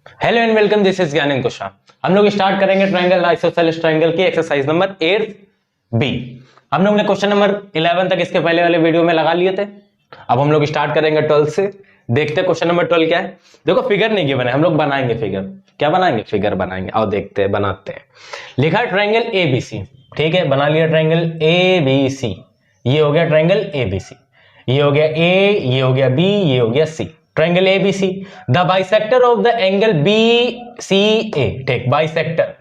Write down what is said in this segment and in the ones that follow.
Hello and welcome, this is ज्ञान कुशा। हम लोग स्टार्ट करेंगे ट्रायंगल आइसोसेलेस ट्रायंगल की एक्सरसाइज नंबर 8 बी। हम लोग ने क्वेश्चन नंबर 11 तक इसके पहले वाले वीडियो में लगा लिए थे। अब हम लोग स्टार्ट करेंगे 12 से। देखते हैं क्वेश्चन नंबर 12 क्या है। देखो फिगर नहीं गिवन है, हम लोग बनाएंगे फिगर। क्या बनाएंगे? फिगर बनाएंगे। आओ देखते हैं, बनाते हैं। लिखा है ट्रायंगल एबीसी। ठीक है, बना लिया ट्रायंगल एबीसी। ये हो गया ट्रायंगल एबीसी, ये हो गया ए, ये हो गया बी, ये हो गया C. Triangle ABC, the bisector of the angle B C A. ठीक, बाइसेक्टर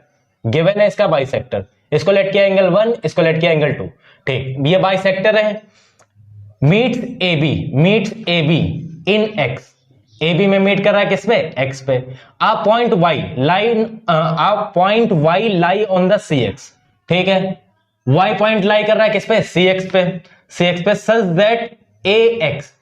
गिवन है, इसका बाइसेक्टर। इसको लेट किया एंगल 1, इसको लेट किया एंगल 2। ठीक, ये बाइसेक्टर है। Meets A B in X. A B में मीट कर रहा है किस पे? एक्स पे। A point Y lie on the C X. ठीक है, वाई पॉइंट लाई कर रहा है किस पे? सी एक्स पे। सी एक्स पे such that A X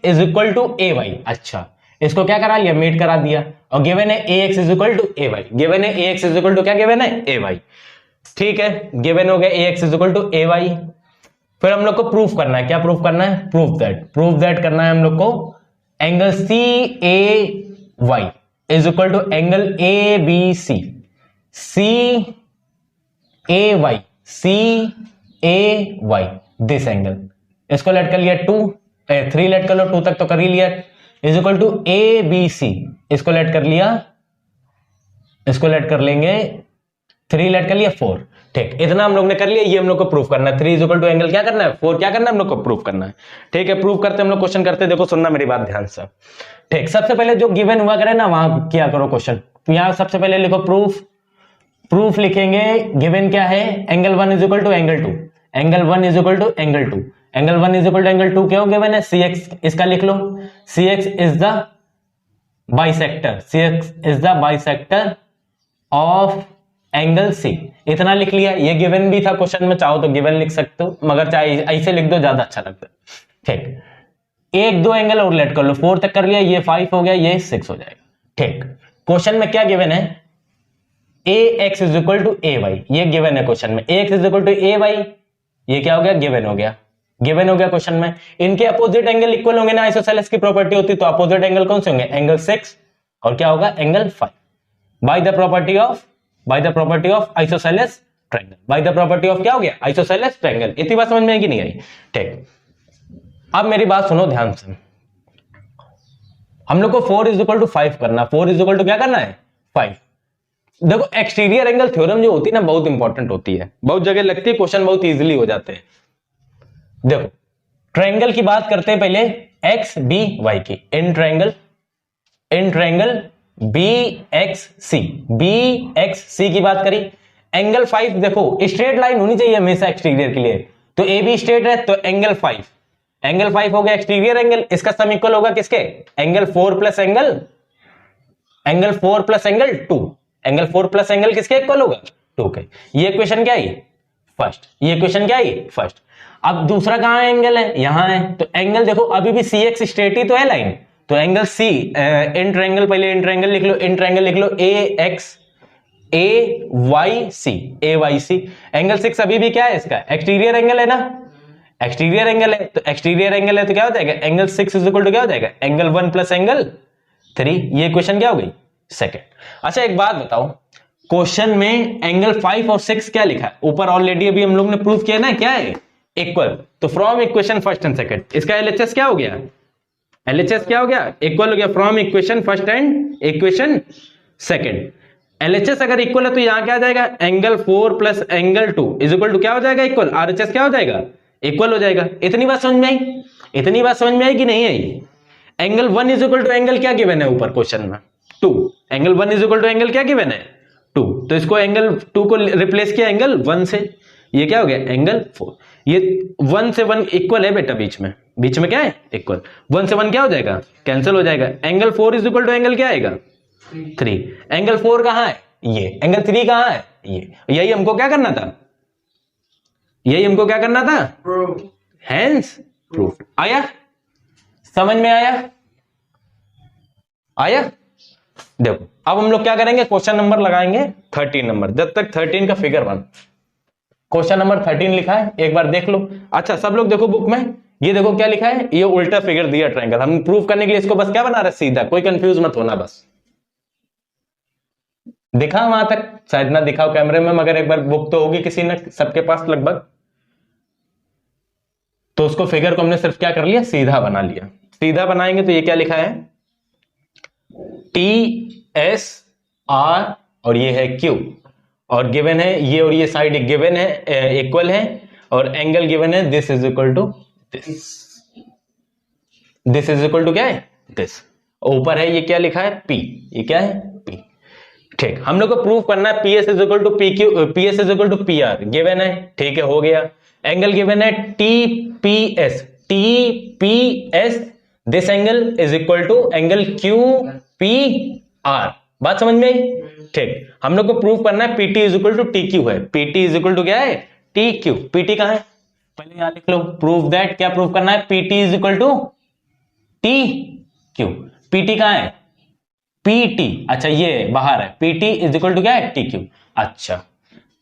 is equal to A Y. अच्छा, इसको क्या करा लिया? मीट करा दिया। और गिवन है A X is equal to A Y. Given है A X is equal to क्या गिवन है? A Y. ठीक है, गिवन हो गया A X is equal to A Y. फिर हम लोग को प्रूफ करना है। क्या प्रूफ करना है? प्रूफ दैट करना है हम लोग को। Angle C A Y is equal to angle A B C. C A Y, C A Y, this angle. इसको लेट कर लिया 3 लेट कर लो, 2 तक तो कर ही लिया। Is equal to A B C. इसको लेट कर लिया, इसको लेट कर लेंगे 3 लेट कर लिया 4। ठीक, इतना हम लोग ने कर लिया। ये हम लोग को प्रूफ करना है। 3 इज इक्वल टू एंगल क्या करना है? 4 क्या करना है हम लोग को? प्रूफ करना है। ठीक है, प्रूफ करते हम लोग क्वेश्चन करते। देखो सुनना मेरी बात ध्यान से। ठीक, सबसे पहले जो गिवन हुआ करे ना वहां किया करो क्वेश्चन। यहां सबसे पहले लिखो प्रूफ लिखेंगे। गिवन क्या है? Angle 1 is equal to angle 2। Angle 1 is equal to angle 2। Angle 1 is equal to angle 2 क्यों गिवन है? C X. इसका लिख लो, C X is the bisector. C X is the bisector of angle C. इतना लिख लिया। ये given भी था क्वेश्चन में, चाहो तो गिवन लिख सकते हो, मगर चाहे ऐसे लिख दो ज्यादा अच्छा लगता है। ठीक, 1-2 एंगल और लेट कर लो। 4 तक कर लिया, ये 5 हो गया, ये 6 हो जाएगा। ठीक, क्वेश्चन में क्या गिवन है? A X is equal to A Y. ये गिवन है क्वेश्चन में। A X is equal to A Y, ये क्या हो गया? गिवन हो गया। गिवन हो गया क्वेश्चन में। इनके अपोजिट एंगल इक्वल होंगे ना, आइसोसेलेस की प्रॉपर्टी होती, तो अपोजिट एंगल कौन से होंगे? एंगल 6 और क्या होगा? Angle 5। Bye the property of isosceles triangle. Bye the property of क्या हो गया? Isosceles triangle. इतनी बात समझ में आई कि नहीं आई? ठीक, अब मेरी बात सुनो ध्यान से। हम लोग को 4 इज इक्वल टू 5 करना। 4 इज इक्वल टू क्या करना है? 5। देखो एक्सटीरियर एंगल थ्योरम जो होती है ना, बहुत इंपॉर्टेंट होती है, बहुत जगह लगती है, क्वेश्चन बहुत इजीली हो जाते हैं। देखो ट्रायंगल की बात करते हैं पहले, एक्स बी वाई की। इन ट्रायंगल बी एक्स सी की बात करी। एंगल 5 देखो स्ट्रेट लाइन होनी चाहिए हमेशा एक्सटीरियर के लिए, तो ए बी स्ट्रेट है, तो एंगल 5 हो गया एक्सटीरियर एंगल। इसका सम इक्वल होगा किसके? Angle 4 plus angle 2। Angle 4 plus angle किसके इक्वल होगा? 2 के। ये इक्वेशन क्या है? फर्स्ट। अब दूसरा कहां एंगल है? यहां है। तो एंगल देखो अभी भी सी एक्स स्ट्रेट ही तो है लाइन, तो एंगल सी इन ट्रायंगल, पहले इन ट्रायंगल लिख लो ए एक्स ए वाई सी। एंगल 6 अभी भी क्या है? इसका एक्सटीरियर एंगल है ना, एक्सटीरियर एंगल है, तो एक्सटीरियर एंगल है तो क्या हो जाएगा? एंगल 6 इज इक्वल टू क्या हो जाएगा? Angle 1 plus angle 3। ये इक्वेशन क्या हो गई? सेकंड। अच्छा एक बात बताओ, क्वेश्चन में एंगल 5 और 6 क्या लिखा है? ऊपर ऑलरेडी अभी हम लोग ने प्रूफ किया ना, क्या है? इक्वल। तो from equation first and second, इसका एलएचएस क्या हो गया? इक्वल हो गया from equation first and equation second. LHS अगर इक्वल है तो यहां क्या आ जाएगा? Angle 4 plus angle 2 is equal to क्या हो जाएगा? इक्वल। आरएचएस क्या हो जाएगा? इक्वल हो जाएगा। इतनी बात समझ में आई कि नहीं आई? Angle 1 is equal to angle क्या गिवन है ऊपर क्वेश्चन में? 2। Angle 1 is equal to angle क्या गिवन है? 2। तो इसको एंगल 2 को रिप्लेस किया एंगल 1 से, ये क्या हो गया? एंगल 4। ये 1 से 1 इक्वल है बेटा, बीच में क्या है? इक्वल। 1 से 1 क्या हो जाएगा? कैंसिल हो जाएगा। Angle 4 is equal to angle क्या आएगा? 3। एंगल 4 कहां है? ये। एंगल 3 कहां है? ये। यही हमको क्या करना था? Hence proof. आया समझ में? आया? देखो अब हम लोग क्या करेंगे? क्वेश्चन नंबर लगाएंगे 13 नंबर, जब तक 13 का फिगर 1। क्वेश्चन नंबर 13 लिखा है, एक बार देख लो। अच्छा सब लोग देखो बुक में, ये देखो क्या लिखा है, ये उल्टा फिगर दिया ट्रायंगल। हम प्रूव करने के लिए इसको बस क्या बना रहे? सीधा। कोई कंफ्यूज मत होना बस। दिखा वहां तक? शायद ना दिखाओ कैमरे में, मगर एक बार बुक तो होगी किसी ने, सबके पास लगभग। तो उसको फिगर को हमने सिर्फ क्या कर लिया, सीधा बना लिया। सीधा बनाएंगे तो ये क्या लिखा है, टी एस आर और ये है क्यू, और गिवन है ये, और ये साइड गिवन है, इक्वल है, और एंगल गिवन है this is equal to this. This is equal to क्या है, दिस। ऊपर है ये क्या लिखा है, पी, ये क्या है, पी। ठीक, हम लोग को प्रूव करना है P S is equal to P Q, P S is equal to P R given है। ठीक है, हो गया। एंगल गिवन है T P S, T P S, this angle is equal to angle Q P R. बात समझ में आई? ठीक, हम लोग को प्रूव करना है PT is equal to T Q है। पीटी इज इक्वल टू क्या है, टी क्यू। पीटी कहां है, पहले यहां लिख लो। प्रूव दैट, क्या प्रूव करना है, PT is equal to T Q. PT कहां है, पीटी, अच्छा ये बाहर है, पीटी इज इक्वल टू क्या है, टी क्यू। अच्छा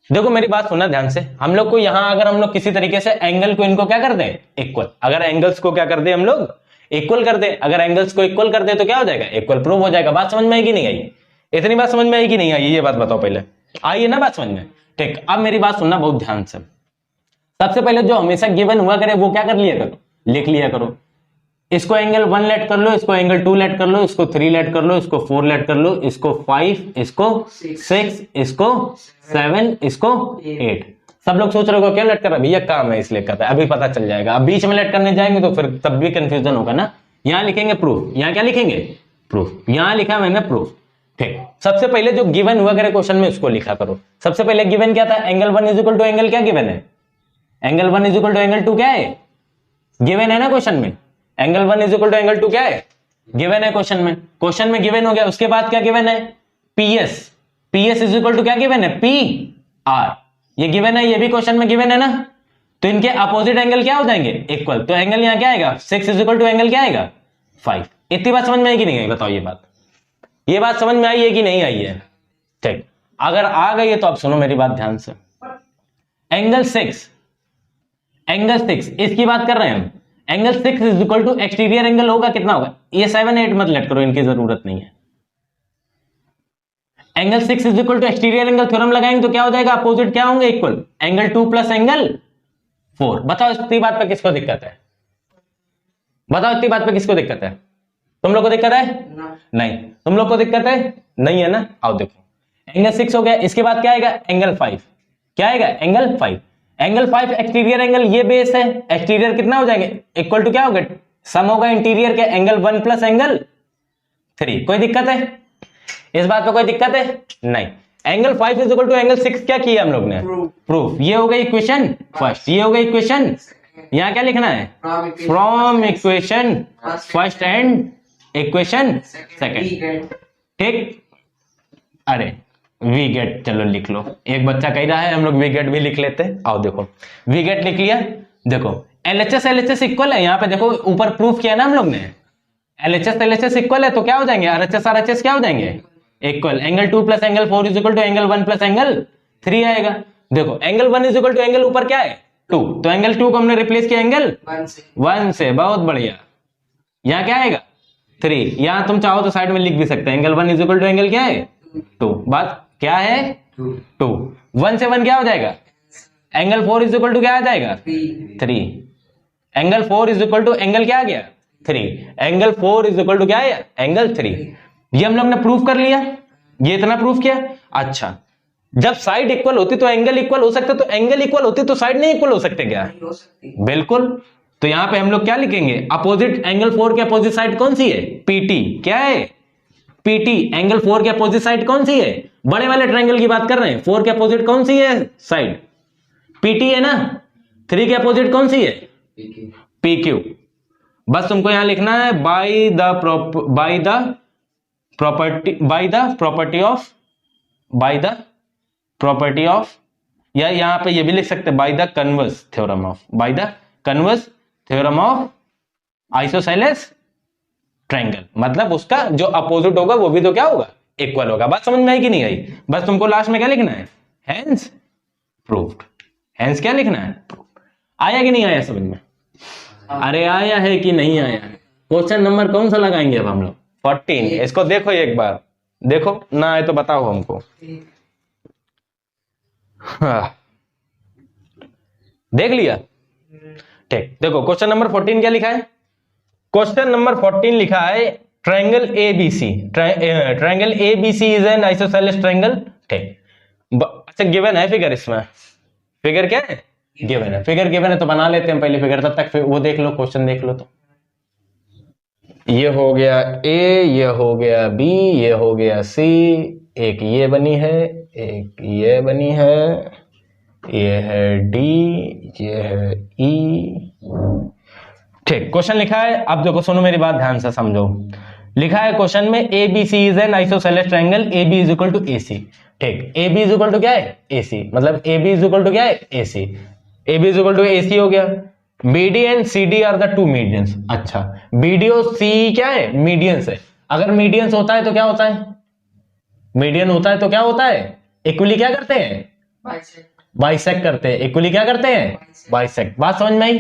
देखो मेरी बात सुनना ध्यान से, हम लोग को यहां अगर हम लोग किसी तरीके से एंगल को इनको क्या कर दें, इक्वल, अगर एंगल्स को क्या कर दे हम लोग, इक्वल कर दे। अगर एंगल्स को इक्वल कर दे तो क्या हो जाएगा, इक्वल प्रूव हो जाएगा। बात समझ में आई कि नहीं आई? इतनी बात समझ में आई कि नहीं आई, ये बात बताओ पहले। आई है ना बात समझ में? ठीक, अब मेरी बात सुनना बहुत ध्यान से। सबसे पहले जो हमेशा गिवन हुआ करे वो क्या कर लिया करो, लिख लिया करो। इसको एंगल 1 लेट कर लो, इसको एंगल 2 लेट कर लो, इसको 3 लेट कर लो, इसको 4 लेट कर लो, इसको 5, इसको 6, इसको 7, इसको 8। सब लोग सोच रहे हो क्या लेट कर रहा है भैया, काम है इसलिए कर रहा है, अभी पता चल जाएगा। अब बीच में लेट करने जाएंगे तो फिर तब भी कंफ्यूजन होगा ना। यहां लिखेंगे प्रूफ, यहां क्या लिखेंगे, प्रूफ। यहां लिखा मैंने प्रूफ। ठीक, सबसे पहले जो गिवन हुआ करे क्वेश्चन में उसको लिखा करो। सबसे पहले गिवन क्या था, angle 1 is equal to angle क्या गिवन है, angle 1 is equal to angle 2 क्या है, गिवन है ना क्वेश्चन में। Angle 1 is equal to angle 2 क्या है, गिवन है क्वेश्चन में। क्वेश्चन में गिवन हो गया, उसके बाद क्या गिवन है, PS. PS is equal to क्या गिवन है, पी आर, ये गिवन है, ये भी क्वेश्चन में गिवन है ना। तो इनके अपोजिट एंगल क्या हो जाएंगे, इक्वल। तो एंगल यहां क्या आएगा, 6 इज इक्वल टू एंगल क्या आएगा, 5। इतनी बात समझ में आई कि नहीं आई, बताओ ये बात समझ में आई है कि नहीं आई है? ठीक, अगर आ गई है तो आप सुनो मेरी बात ध्यान से। एंगल 6, एंगल 6 इसकी बात कर रहे हैं हम। Angle 6 is equal to exterior angle होगा, कितना होगा, ये 7 8 मत लेट करो, इनकी जरूरत नहीं है। Angle 6 is equal to exterior angle, theorem लगाएंगे तो क्या हो जाएगा, अपोजिट क्या होंगे, इक्वल। Angle 2 plus angle 4। बताओ इतनी बात पे किसको दिक्कत है, बताओ इतनी बात पे किसको दिक्कत है? तुम लोग को दिक्कत है? नहीं, तुम लोग को दिक्कत है नहीं है ना। आओ देखो, एंगल 6 हो गया, इसके बाद क्या आएगा, एंगल 5। क्या आएगा, एंगल 5। एंगल 5 एक्सटीरियर एंगल, ये बेस है, एक्सटीरियर कितना हो जाएंगे, इक्वल टू क्या होगा, सम होगा इंटीरियर के, एंगल 1 प्लस एंगल 3। कोई दिक्कत है इस बात पे, कोई दिक्कत है नहीं। Angle 5 is equal to angle 6 क्या किया हम लोग ने, प्रूफ। ये हो गई इक्वेशन फर्स्ट, ये हो गई इक्वेशन। यहां क्या लिखना है, from equation first and equation second. ठीक, अरे वी गेट चलो लिख लो, एक बच्चा कह रहा है हम लोग वी गेट भी लिख लेते हैं। आओ देखो, वी गेट लिख लिया। देखो एलएचएस एलएचएस इक्वल है, यहां पे देखो ऊपर प्रूफ किया ना हम लोग ने, एलएचएस एलएचएस इक्वल है, तो क्या हो जाएंगे, आरएचएस आरएचएस क्या हो जाएंगे, equal. Angle 2 plus angle 4 is equal to angle 1 plus angle 3 आएगा। देखो angle 1 is equal to angle ऊपर क्या है 2, तो एंगल 2 को हमने रिप्लेस किया एंगल 1 से। बहुत बढ़िया, यहां क्या आएगा 3। यहां तुम चाहो तो साइड में लिख भी सकते हैं, angle 1 is equal to angle क्या है 2। बात क्या है 2। 1 से 1 क्या हो जाएगा, एंगल 4 इज इक्वल टू क्या आ जाएगा 3। Angle 4 is equal to angle क्या आ गया 3। एंगल 4 इज इक्वल टू क्या है एंगल 3। ये हम लोग ने प्रूफ कर लिया, ये इतना प्रूफ किया। अच्छा, जब साइड इक्वल होती तो एंगल इक्वल हो सकते, तो एंगल इक्वल होती तो साइड नहीं इक्वल हो सकते क्या, बिल्कुल। तो यहां पे हम लोग क्या लिखेंगे, अपोजिट एंगल 4 के अपोजिट साइड कौन सी है, पीटी। क्या है, पीटी। एंगल 4 के अपोजिट साइड कौन सी है, बड़े वाले ट्रायंगल की बात कर रहे हैं, 4 के अपोजिट कौन सी है साइड, पीटी है ना। 3 के अपोजिट कौन सी है, पीक्यू। बस तुमको यहां लिखना है बाय द प्रॉपर्टी ऑफ, या यहां पे ये भी लिख सकते by the converse theorem of, by the converse theorem of isosceles triangle. मतलब उसका जो अपोजिट होगा वो भी तो क्या होगा, इक्वल होगा। बात समझ में आई कि नहीं आई? बस तुमको लास्ट में क्या लिखना है, हेंस प्रूव्ड। हेंस क्या लिखना है, आया कि नहीं आया समझ में? अरे आया है कि नहीं आया है? क्वेश्चन नंबर कौन सा लगाएंगे अब हम लोग, 14। इसको देखो एक बार, देखो ना आए तो बताओ हमको। हाँ, देख लिया। ठीक, देखो क्वेश्चन नंबर 14 क्या लिखा है। क्वेश्चन नंबर 14 लिखा है triangle ABC, triangle ABC is an isosceles triangle. ठीक, अच्छा गिवन है फिगर, इसमें फिगर क्या है, गिवन है। फिगर गिवन है तो बना लेते हैं पहले फिगर, तब तक फिर वो देख लो, क्वेश्चन देख लो। तो ये हो गया ए, ये हो गया बी, ये हो गया सी, एक ये बनी है, एक ये बनी है, ये है डी, ये है ई। ठीक, क्वेश्चन लिखा है, अब देखो सुनो मेरी बात ध्यान से समझो। लिखा है क्वेश्चन में A B C is an isosceles triangle, A B is equal to A C. ठीक, A B is equal to क्या है, ए सी, मतलब A B is equal to क्या है, A C. A B is equal to A C हो गया। B D and C D are the two medians. अच्छा, B D और C क्या है, मीडियंस है। अगर मीडियंस होता है तो क्या होता है, मीडियन होता है तो क्या होता है, इक्वली क्या करते हैं, बाइसेक्ट करते हैं। इक्वली क्या करते हैं, बाइसेक्ट। बात समझ में आई।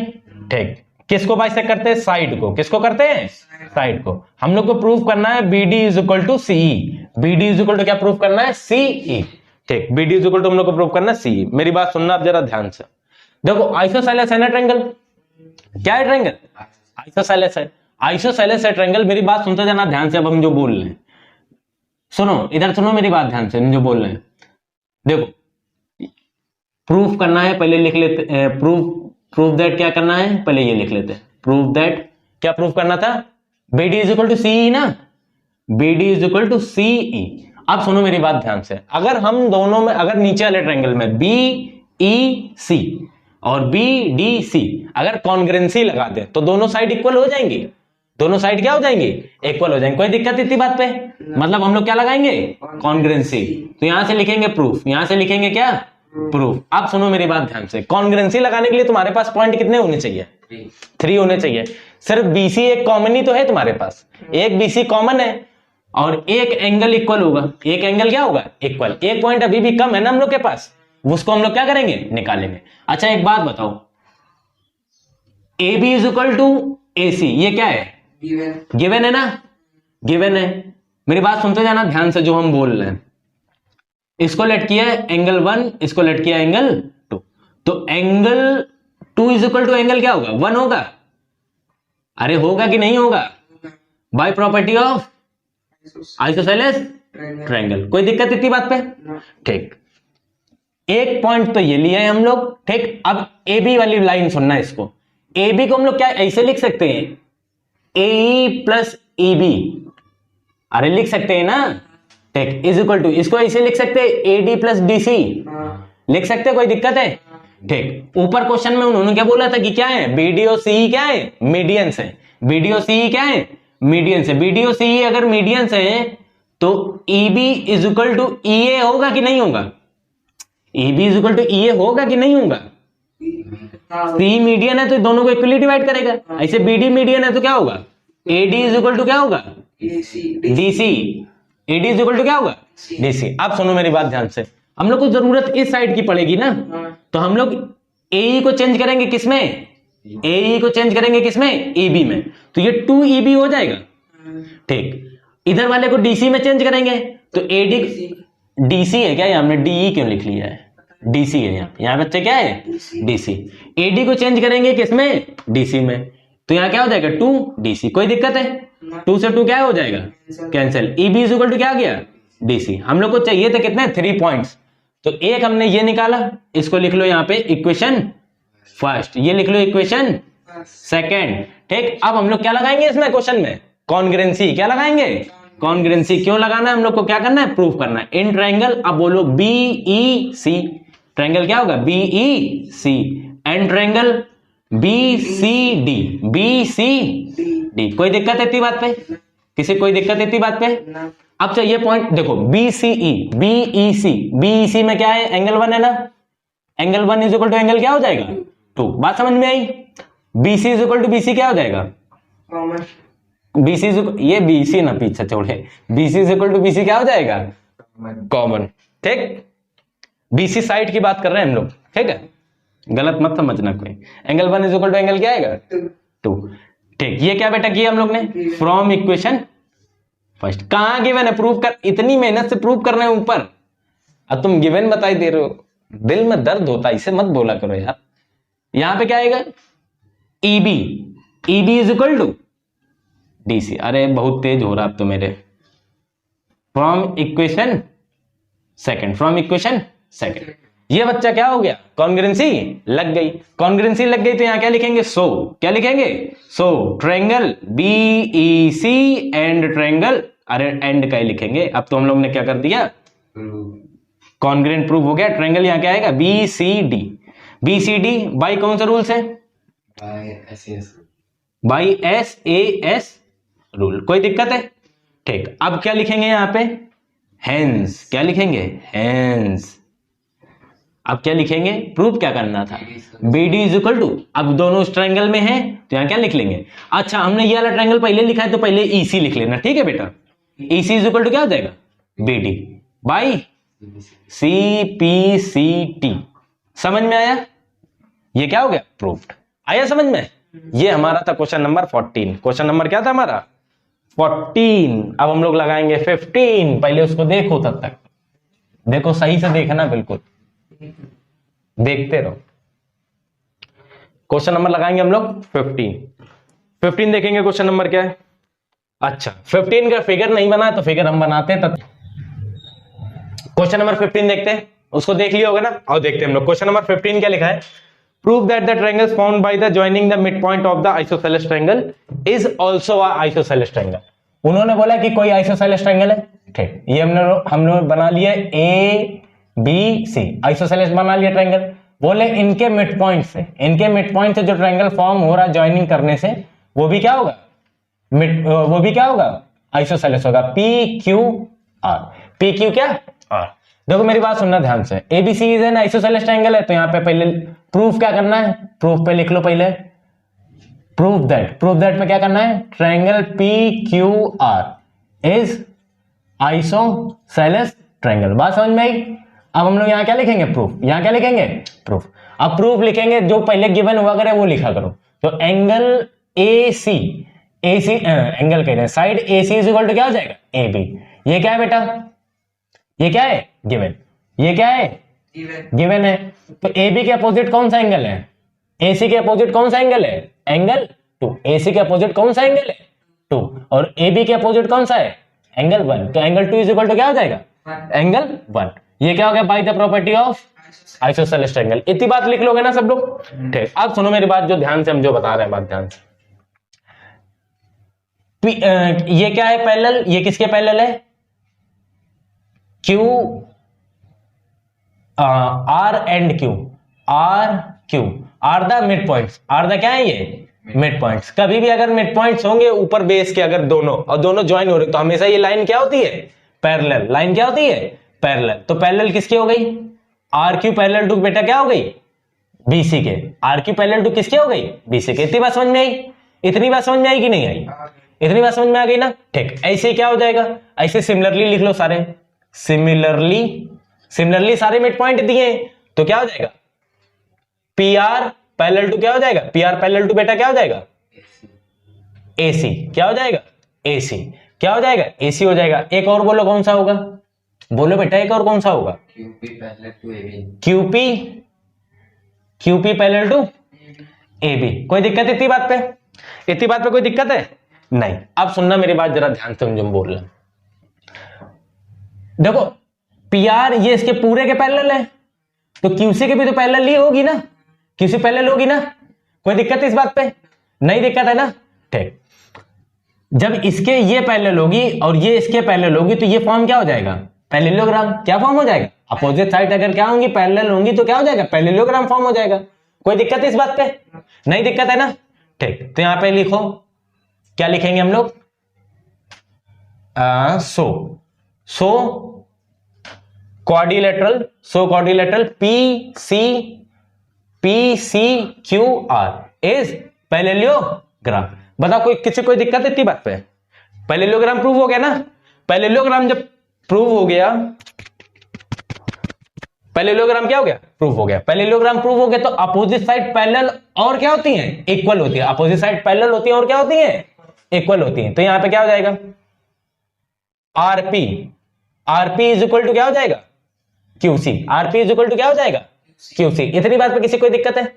ठीक, किसको बाइसेक्ट करते हैं, साइड को। किसको करते हैं, साइड को। हम लोग को प्रूफ करना है B D is equal to CE. B D is equal to क्या प्रूफ करना है, सीई। ठीक, B D is equal to हम लोग को प्रूफ करना है सीई। मेरी बात सुनना आप जरा ध्यान से। देखो आइसोसेलेस है ना ट्रायंगल, क्या है ट्रायंगल, आइसोसेलेस है। आइसोसेलेस है ट्रायंगल। मेरी बात सुनते जाना ध्यान से, अब हम जो बोल रहे हैं सुनो, इधर सुनो मेरी बात ध्यान से, हम जो बोल रहे हैं देखो, प्रूफ करना है पहले लिख लेते, प्रूफ दैट क्या करना है, पहले ये लिख लेते हैं। प्रूफ दैट क्या प्रूफ करना था, B D is equal to CE ना, B D is equal to CE. अब सुनो मेरी बात ध्यान से, अगर हम दोनों में, अगर नीचे वाले ट्रायंगल में बी ई सी और बी डी सी अगर कॉन्ग्रेंसी लगा दे तो दोनों साइड इक्वल हो जाएंगे। दोनों साइड क्या हो जाएंगे, इक्वल हो जाएंगे। कोई दिक्कत इतनी बात पे, मतलब हम लोग क्या लगाएंगे, कॉन्ग्रेंसी। तो यहां से लिखेंगे प्रूफ, यहां से लिखेंगे क्या, प्रूफ। अब सुनो मेरी बात ध्यान से, कॉन्ग्रेंसी लगाने के लिए तुम्हारे पास पॉइंट कितने होने चाहिए, 3 होने चाहिए। सिर्फ बीसी एक कॉमन ही तो है तुम्हारे पास, एक बीसी कॉमन है और एक एंगल इक्वल होगा। एक एंगल क्या होगा, इक्वल। एक पॉइंट अभी भी कम है ना हम लोग के पास, उसको हम लोग क्या करेंगे, निकालेंगे। अच्छा एक बात बताओ, A B is equal to A C, ये क्या है, गिवन है ना, गिवन है। मेरी बात सुनते जाना ध्यान से, जो हम बोल रहे हैं, इसको लेट किया है एंगल 1, इसको लेट किया एंगल 2, तो angle 2 is equal to angle क्या होगा, 1 होगा। अरे होगा कि नहीं होगा, by property of isosceles triangle. कोई दिक्कत इतनी बात पे, ठीक। एक पॉइंट तो ये लिया है हम लोग, ठीक। अब ए बी वाली लाइन सुनना, इसको ए बी को हम लोग क्या ऐसे लिख सकते हैं, ए प्लस ई बी, अरे लिख सकते हैं ना, ठीक, इज इक्वल टू, इसको ऐसे लिख सकते हैं A D plus D C, लिख सकते हैं, कोई दिक्कत है, ठीक। ऊपर क्वेश्चन में उन्होंने क्या बोला था कि क्या है, बी डी और सी क्या है, मीडियंस है। बी डी और सी क्या है, मीडियंस है। बी डी और सी अगर मीडियंस है तो E B is equal to E A होगा कि नहीं होगा, E B is equal to E A होगा कि नहीं होगा। सी मीडियन है तो दोनों को इक्वली डिवाइड करेगा, ऐसे बी डी मीडियन है तो क्या होगा, A D is equal to क्या होगा, D C. A D is equal to क्या होगा, डी सी। अब सुनो मेरी बात ध्यान से, हम लोग को जरूरत इस साइड की पड़ेगी ना, तो हम लोग ए को चेंज करेंगे किसमें, ए को चेंज करेंगे किसमें, ए बी में, तो ये 2 ई बी हो जाएगा, ठीक। इधर वाले को डीसी में चेंज करेंगे तो ए डी, डीसी है क्या, हमने डीई क्यों लिख लिया है, डीसी है यहाँ बच्चे क्या है, डीसी। एडी को चेंज करेंगे किसमें, डीसी में, तो यहाँ क्या हो जाएगा 2 डीसी। कोई दिक्कत है, 2 से 2 क्या हो जाएगा, cancel. E B is equal to क्या आ गया, डीसी। हम लोग को चाहिए थे कितने, 3 पॉइंट्स, तो एक हमने ये निकाला, इसको लिख लो यहाँ पे इक्वेशन फर्स्ट, ये लिख लो इक्वेशन सेकेंड, ठीक। अब हम लोग क्या लगाएंगे इसमें क्वेश्चन में, कॉन्ग्रेंसी। क्या लगाएंगे, कॉन्ग्रेंसी। क्यों लगाना है, हम लोग को क्या करना है, प्रूफ करना है। इन ट्रायंगल, अब बोलो बी ई सी, ट्रायंगल क्या होगा, B E C, and triangle B C D, B C D. कोई दिक्कत है इतनी बात पे, किसी कोई दिक्कत इतनी बात पे। अब चाहिए पॉइंट, देखो B C E, B E C, B E C में क्या है, एंगल 1 है ना, angle 1 is equal to angle क्या हो जाएगा 2। बात समझ में आई। B C is equal to B C क्या हो जाएगा, बीसी, ये बीसी ना पीछे छोड़े, BC is equal to BC क्या हो जाएगा, कॉमन, ठीक। बीसी साइड की बात कर रहे हैं हम लोग, ठीक है, गलत मत समझना कोई। Angle 1 is equal to angle क्या आएगा 2, ठीक। ये क्या बेटा किया हम लोग ने, फ्रॉम इक्वेशन फर्स्ट कहां गिवन है, प्रूव कर, इतनी मेहनत से प्रूव करना है ऊपर, अब तुम गिवन बताई दे रहे हो, दिल में दर्द होता है, इसे मत बोला करो यार। यहां पे क्या आएगा, EB, EB is equal to DC. अरे बहुत तेज हो रहा अब तो मेरे। From equation second, from equation second, ये बच्चा क्या हो गया, कॉन्ग्रुएंसी लग गई। कॉन्ग्रुएंसी लग गई तो यहां क्या लिखेंगे, सो, क्या लिखेंगे, सो ट्रायंगल बीईसी एंड ट्रायंगल, अरे एंड का ही लिखेंगे, अब तो हम लोग ने क्या कर दिया, कॉन्ग्रुएंट प्रूव हो गया। ट्रायंगल यहां क्या आएगा, बीसीडी, बीसीडी बाई कौन सा रूल से, बाई एस रूल, कोई दिक्कत है, ठीक। अब क्या लिखेंगे यहां पे, हेंस, क्या लिखेंगे, हेंस, अब क्या लिखेंगे, प्रूफ क्या करना था, BD इज इक्वल टू, अब दोनों उस ट्रायंगल में है तो यहां क्या लिख लेंगे, अच्छा हमने ये वाला ट्रायंगल पहले लिखा है तो पहले EC लिख लेना, ठीक है बेटा। EC इज इक्वल टू क्या हो जाएगा, BD बाई CPCT, समझ में आया, ये क्या हो गया, प्रूफ्ड, आया समझ में। ये हमारा था क्वेश्चन नंबर 14, क्वेश्चन नंबर क्या था हमारा 14। अब हम लोग लगाएंगे 15, पहले उसको देखो, तब तक देखो, सही से देखना, बिल्कुल देखते रहो। क्वेश्चन नंबर लगाएंगे हम लोग 15 देखेंगे क्वेश्चन नंबर क्या है। अच्छा 15 का फिगर नहीं बना तो फिगर हम बनाते हैं, तब क्वेश्चन नंबर 15 देखते हैं, उसको देख लिया होगा ना, और देखते हैं हम लोग क्वेश्चन नंबर 15 क्या लिखा है, prove that the triangles found by the joining the mid point of the isosceles triangle is also a isosceles triangle. उन्होंने बोला कि कोई आइसोसेलेस ट्रायंगल है, ठीक, ये हमने बना लिया ABC, आइसोसेलेस बना लिया ट्रायंगल। बोले इनके मिड पॉइंट से, इनके मिड पॉइंट से जो ट्रायंगल फॉर्म हो रहा है ज्वाइनिंग करने से, वो भी क्या होगा, वो भी क्या होगा, आइसोसेलेस होगा, PQR, PQ क्या R। देखो मेरी बात सुनना ध्यान से, ABC is an isosceles triangle है, तो यहां पे पहले प्रूफ क्या करना है, प्रूफ पे लिख लो पहले, प्रूफ दैट में क्या करना है, triangle PQR is isosceles triangle, बात समझ में आई। अब हम लोग यहां क्या लिखेंगे, प्रूफ, यहां क्या लिखेंगे, प्रूफ। अब प्रूफ लिखेंगे, जो पहले गिवन हुआ करे वो लिखा करो, तो एंगल AC एंगल कह रहे हैं, side AC is equal to क्या हो जाएगा, AB। ये क्या है बेटा, ये क्या है, गिवन, ये क्या है, गिवन है, तो AB के अपोजिट कौन सा एंगल है, AC के अपोजिट कौन सा एंगल है, एंगल 2, AC के अपोजिट कौन सा एंगल है, 2, और AB के अपोजिट कौन सा है, एंगल 1, तो एंगल 2 इज इक्वल टू क्या हो जाएगा, एंगल 1। ये क्या हो गया, bye the property of isosceles triangle. इतनी बात लिख लोगे ना सब लोग, ठीक। अब सुनो मेरी बात, जो ध्यान से हम जो बता रहे हैं, बात ध्यान से, ये क्या है, पैरेलल, ये किसके पैरेलल है, Q R and Q, R the mid points, R the क्या है, ये मिड पॉइंट्स। कभी भी अगर मिड पॉइंट्स होंगे ऊपर बेस के, अगर दोनों और दोनों ज्वाइन हो रहे, तो हमेशा ये लाइन क्या होती है, पैरेलल, लाइन क्या होती है, पैरेलल। तो पैरेलल किसकी हो गई, RQ पैरेलल टू बेटा क्या हो गई, BC के, RQ पैरेलल टू किसके हो गई, BC के। इतनी बात समझ में आई, इतनी बात समझ में आई कि नहीं आई, इतनी बात समझ में आ गई ना, ठीक। ऐसे क्या हो जाएगा, ऐसे सिमिलरली लिख लो सारे, सिमिलरली सारे मिड पॉइंट दिए, तो क्या हो जाएगा, PR पैरेलल टू क्या हो जाएगा, PR पैरेलल टू बेटा क्या हो जाएगा, AC, क्या हो जाएगा, AC, क्या हो जाएगा, AC हो जाएगा। एक और बोलो कौन सा होगा, बोलो बेटा एक और कौन सा होगा, QP पैरेलल टू AB। कोई दिक्कत इतनी बात पे, इतनी बात पे कोई दिक्कत है नहीं। अब सुनना मेरी बात जरा ध्यान से, जो बोल रहा, देखो PR ये इसके पूरे के पैरेलल है, तो QC के भी तो पैरेलल ही होगी ना, QC पैरेलल होगी ना, कोई दिक्कत है इस बात पे, नहीं दिक्कत है ना, ठीक। जब इसके ये पैरेलल होगी और ये इसके पैरेलल होगी, तो ये फॉर्म क्या हो जाएगा, पैरेललोग्राम। क्या फॉर्म हो जाएगा, अपोजिट साइड अगर क्या होंगी, पैरेलल होंगी, तो क्या हो जाएगा, पैरेललोग्राम फॉर्म हो जाएगा। कोई दिक्कत है इस बात पे, नहीं दिक्कत है ना, ठीक। तो यहां पे लिखो, क्या लिखेंगे हम लोग, सो क्वाड्रिलेटरल PCQR इज पैरेललोग्राम। बताओ कोई किसी कोई दिक्कत है इतनी बात पे, पैरेललोग्राम प्रूव हो गया ना। पैरेललोग्राम जब प्रूव हो गया, पैरेललोग्राम क्या हो गया, प्रूव हो गया। पैरेललोग्राम प्रूव हो गया तो अपोजिट साइड पैरेलल और क्या होती हैं, इक्वल होती है। अपोजिट साइड पैरेलल होती है और क्या होती है, इक्वल होती है। तो यहां पे क्या हो जाएगा, RP, RP is equal to क्या हो जाएगा, QC, RP is equal to क्या हो जाएगा, क्यूसी। इतनी बात पे किसी कोई दिक्कत है,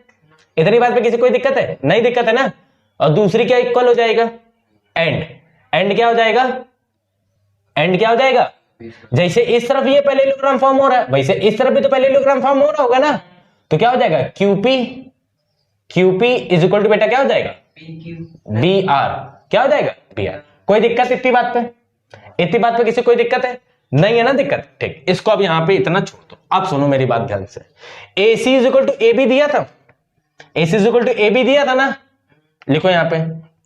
इतनी बात पे किसी कोई दिक्कत है, नहीं दिक्कत है ना। और दूसरी क्या इक्वल हो जाएगा, एंड, एंड क्या हो जाएगा, एंड क्या हो जाएगा, जैसे इस तरफ ये पैरेललोग्राम फॉर्म हो रहा है वैसे इस तरफ भी तो पैरेललोग्राम फॉर्म हो रहा होगा ना, तो क्या हो जाएगा, QP, QP is equal to बेटा क्या हो जाएगा, बी आर, क्या हो जाएगा, बी आर। कोई दिक्कत इतनी बात पे, इतनी बात पे किसी कोई दिक्कत है, नहीं है ना दिक्कत, ठीक। इसको अब यहां पे इतना छोड़ दो। अब सुनो मेरी बात ध्यान से, AC is equal to A B दिया था, AC is equal to A B दिया था ना, लिखो यहां पे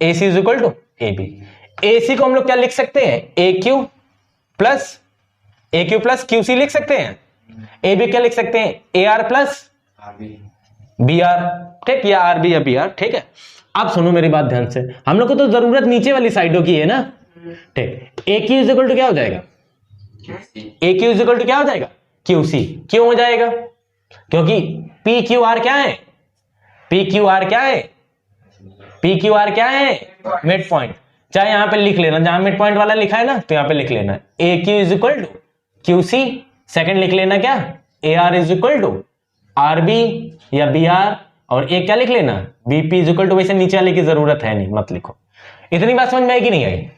AC is equal to A B. AC को हम लोग क्या लिख सकते हैं, AQ प्लस QC लिख सकते हैं, AB क्या लिख सकते हैं, AR प्लस BR, ठीक, या RB या BR, ठीक है। अब सुनो मेरी बात ध्यान से, हम लोग को तो जरूरत नीचे वाली साइडों की है ना, ठीक। AQ इज इक्वल टू क्या हो जाएगा, AQ इज इक्वल टू क्या हो जाएगा, QC। क्यों हो जाएगा, क्योंकि PQR क्या है, PQR क्या है, PQR क्या है, मिड पॉइंट। चाहे यहां पे लिख लेना, जहां मिड पॉइंट वाला लिखा है ना तो यहां पे लिख लेना AQ is equal to QC, second लिख लेना क्या, AR is equal to RB या BR, और एक क्या लिख लेना, BP इज इक्वल टू, वैसे नीचे वाले की जरूरत है नहीं, मत लिखो। इतनी बात समझ में आई कि नहीं आई,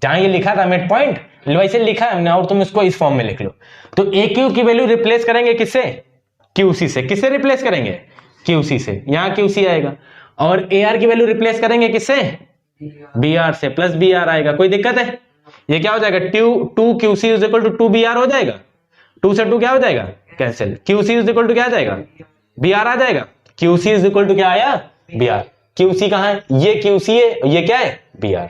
जहां ये लिखा था मिड पॉइंट वैसे लिखा है हमने, और तुम इसको इस फॉर्म में लिख लो। तो AQ की वैल्यू रिप्लेस करेंगे किससे, QC से, किससे रिप्लेस करेंगे, QC से, यहां QC आएगा। और AR की वैल्यू रिप्लेस करेंगे किससे, BR से, प्लस BR आएगा। कोई दिक्कत है, ये क्या हो जाएगा, 2QC is equal to 2BR हो जाएगा, 2 से 2 क्या हो जाएगा, cancel. QC is equal to क्या आ जाएगा, BR आ जाएगा। QC इज इक्वल टू क्या आया, BR। QC कहां है, ये QC है, ये क्या है, BR।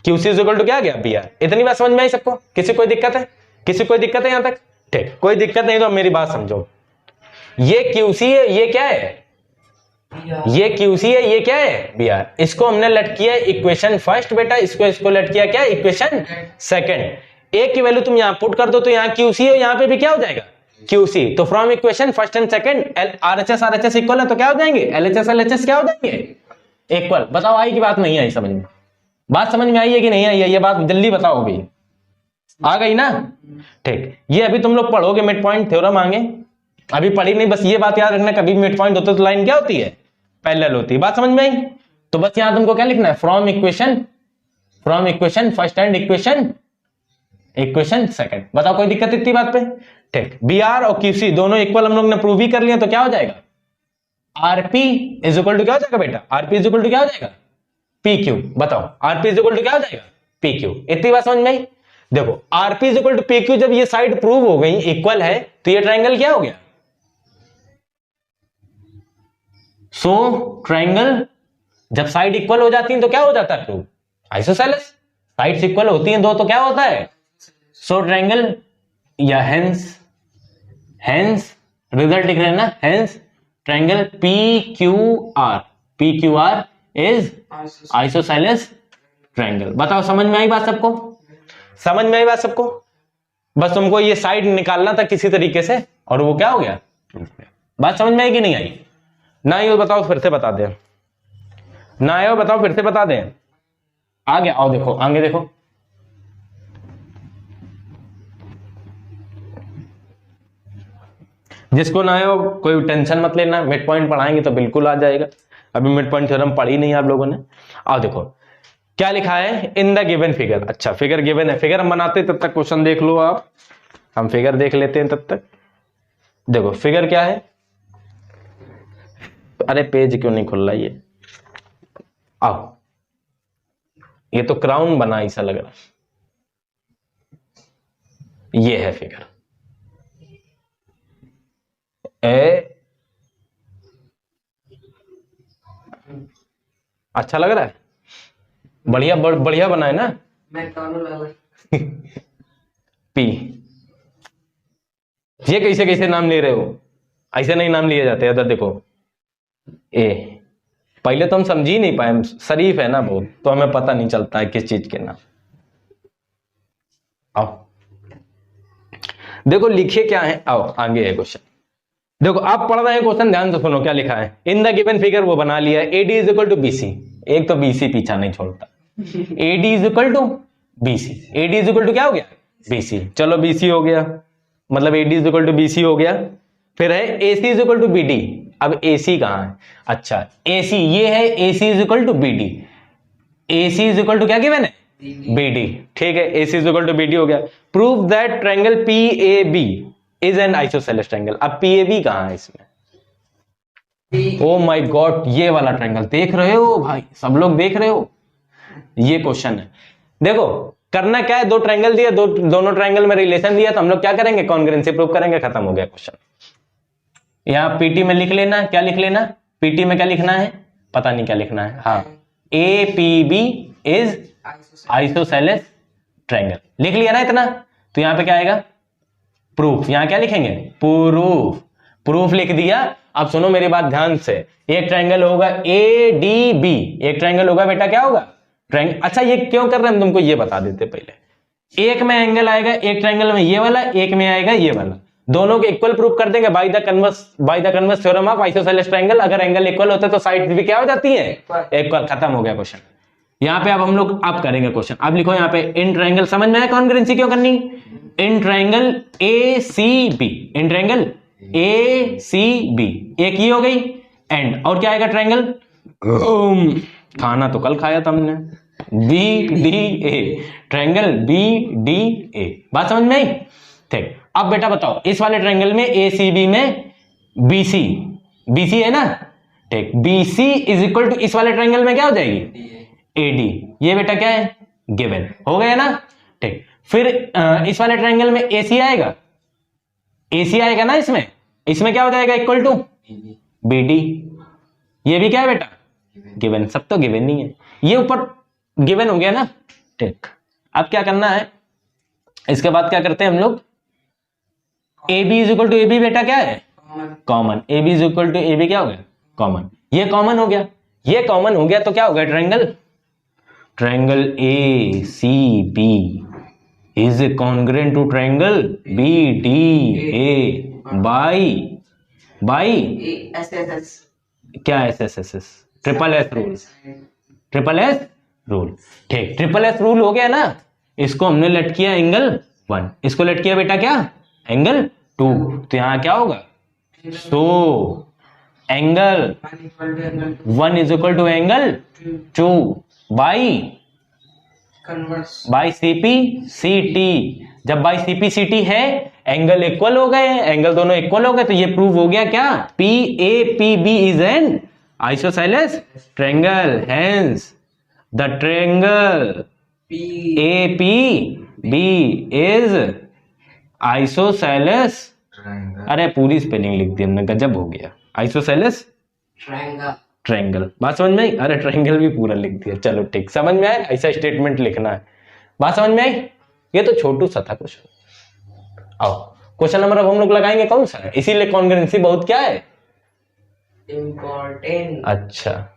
QC is equal to क्या आ गया, BR। इतनी बात समझ में आई सबको, किसी कोई दिक्कत है, किसी कोई दिक्कत है यहां तक, ठीक। कोई दिक्कत नहीं तो मेरी बात समझो, ये QC है, ये क्या है, ये QC है, ये क्या है, BR। इसको हमने लट किया इक्वेशन फर्स्ट बेटा, इसको लट किया क्या, इक्वेशन सेकंड। एक की वैल्यू तुम यहां पुट कर दो तो यहां QC है, यहां पे भी क्या हो जाएगा, QC। तो from equation first and second RHS equal है तो क्या हो जाएंगे, LHS क्या हो जाएंगे, इक्वल। बताओ आई की बात नहीं आई समझ में, बात समझ में आई है कि नहीं आई है, ये बात जल्दी बताओ अभी, आ गई ना, ठीक। ये अभी तुम लोग पढ़ोगे मिड पॉइंट थ्योरम आगे, अभी पढ़ी नहीं, बस ये बात याद रखना, कभी मिड पॉइंट होता है तो लाइन क्या होती है, पैरेलल होती है। बात समझ में आई, तो बस यहां तुमको क्या लिखना है, from equation first and equation second. बताओ कोई दिक्कत इतनी बात पे, ठीक। BR और QC दोनों इक्वल हम लोग ने प्रूव ही कर लिया, तो क्या हो जाएगा, RP इज इक्वल टू क्या हो जाएगा बेटा, RP इज इक्वल टू क्या हो जाएगा, PQ। बताओ RP इज इक्वल टू क्या हो जाएगा, PQ। इतनी बात समझ में आई। देखो RP is equal to PQ, जब ये साइड प्रूव हो गई इक्वल है तो ये ट्रायंगल क्या हो गया, सो ट्रायंगल जब साइड इक्वल हो जाती है तो क्या हो जाता है प्रूव, आइसोसेलेस। साइड्स इक्वल होती हैं दो तो क्या होता है, सो ट्रायंगल, या हेंस रिजल्ट लिख रहे हैं ना, hence triangle PQR is isosceles triangle. बताओ समझ में आई बात सबको, समझ में आई बात सबको। बस तुमको ये साइड निकालना था किसी तरीके से, और वो क्या हो गया, बात समझ में आई कि नहीं आई, ना आई हो बताओ फिर से बता दें, ना आया हो बताओ फिर से बता दें, आ गया, आओ देखो आगे देखो। जिसको ना आया हो कोई टेंशन मत लेना, मिड पॉइंट पढ़ाएंगे तो बिल्कुल आ जाएगा। अभी मिड पॉइंट थ्योरम पढ़ी नहीं आप लोगों ने। आओ देखो क्या लिखा है, इन द गिवन फिगर। अच्छा फिगर गिवन है, फिगर हम बनाते तब तक क्वेश्चन देख लो आप, हम फिगर देख लेते हैं तब तक। देखो फिगर क्या है, अरे पेज क्यों नहीं खुल रहा ये, आओ ये तो क्राउन बना ऐसा लग रहा, ये है फिगर अच्छा लग रहा है, बढ़िया बढ़िया बना है ना, पी। ये कैसे कैसे नाम ले रहे हो, ऐसे नहीं नाम लिए जाते। इधर देखो ए, पहले तो हम समझ ही नहीं पाए, शरीफ है ना बहुत, तो हमें पता नहीं चलता है किस चीज के नाम। आओ देखो लिखे क्या है, आओ आगे है क्वेश्चन। देखो आप पढ़ रहे हैं क्वेश्चन, ध्यान से सुनो क्या लिखा है। इन द गिवन फिगर वो बना लिया, AD is equal to BC, एक तो BC पीछा नहीं छोड़ता, AD is equal to BC, AD is equal to क्या हो गया BC। चलो BC हो गया, मतलब AD is equal to BC हो गया। फिर है AC is equal to BD। अब AC कहां है? अच्छा AC ये है, AC is equal to BD। AC is equal to क्या गिवन है? BD। ठीक है, AC is equal to BD हो गया। Prove that triangle PAB is an isosceles triangle. अब PAB कहां है इसमें? ओ माय गॉड, ये वाला ट्रायंगल देख रहे हो भाई, सब लोग देख रहे हो, ये क्वेश्चन है। देखो करना क्या है, दो ट्रायंगल दिया, दोनों ट्रायंगल में रिलेशन दिया, तो हम लोग क्या करेंगे? कॉन्ग्रुएंसी प्रूव करेंगे, खत्म हो गया क्वेश्चन। यहां पीटी में लिख लेना, क्या लिख लेना? पीटी में क्या लिखना है? पता नहीं क्या लिखना है। हाँ, APB इज आइसोसेलेस ट्रायंगल, लिख लिया ना इतना। तो यहां पे क्या आएगा? प्रूफ। यहां क्या लिखेंगे? प्रूफ। प्रूफ लिख दिया। अब सुनो मेरी बात ध्यान से, एक ट्रायंगल होगा ADB, एक ट्रायंगल होगा बेटा क्या होगा? ट्रायंगल। अच्छा ये क्यों कर रहे हैं हम तुमको ये बता देते पहले। एक में एंगल आएगा, एक ट्रायंगल में ये वाला, एक में आएगा ये वाला, दोनों के इक्वल प्रूफ कर देंगे by the converse theorem of isosceles triangle. अगर एंगल इक्वल होता है तो साइड्स भी क्या हो जाती है? इक्वल। खत्म हो गया क्वेश्चन। यहां पे अब हम लोग अब करेंगे क्वेश्चन। अब लिखो यहां पे इन ट्रायंगल, समझ में आया कॉन्ग्रुएंसी क्यों करनी? In triangle ACB, in triangle ACB, एक ही हो गई एंड, और क्या आएगा? ट्रायंगल खाना तो कल खाया था हमने, BDA, ट्रायंगल BDA। बात समझ में आई? ठीक। अब बेटा बताओ, इस वाले ट्रायंगल में ACB में BC है ना? ठीक, BC इज इक्वल टू इस वाले ट्रायंगल में क्या हो जाएगी? AD। ये बेटा क्या है? गिवन हो गया ना? ठीक। फिर इस वाले ट्रायंगल में AC आएगा, AC आएगा ना इसमें क्या हो जाएगा? Equal to BD। ये भी क्या है बेटा? गिवन। सब तो गिवन नहीं है, ये ऊपर गिवन हो गया ना? ठीक। अब क्या करना है, इसके बाद क्या करते हैं हम लोग? AB is equal to AB बेटा क्या है? Common. AB is equal to AB क्या हो गया? कॉमन। ये कॉमन हो गया, ये कॉमन हो गया, तो क्या हो गया? Triangle ACB is congruent to triangle BDA by क्या? SSS, triple S rule. Triple S rule. ठीक, ट्रिपल S रूल हो गया ना? इसको हमने लेट किया एंगल 1, इसको लेट किया बेटा क्या? एंगल 2। तो यहां क्या होगा? So angle 1 is equal to angle 2 by CPCT। जब बाई CPCT है, एंगल इक्वल हो गए, एंगल दोनों इक्वल हो गए, तो ये प्रूव हो गया क्या? PAPB is an isosceles triangle, hence the triangle APB is isosceles. अरे पूरी स्पेलिंग लिख दी हमने, गजब हो गया। Isosceles triangle. बात समझ में आई? अरे ट्रायंगल भी पूरा लिख दिया। चलो ठीक, समझ में आया? ऐसा स्टेटमेंट लिखना है। बात समझ में आई? ये तो छोटू सा था क्वेश्चन। आओ क्वेश्चन नंबर अब हम लोग लगाएंगे कौन सा है, इसीलिए कॉन्ग्रुएंसी बहुत क्या है? इंपॉर्टेंट। अच्छा,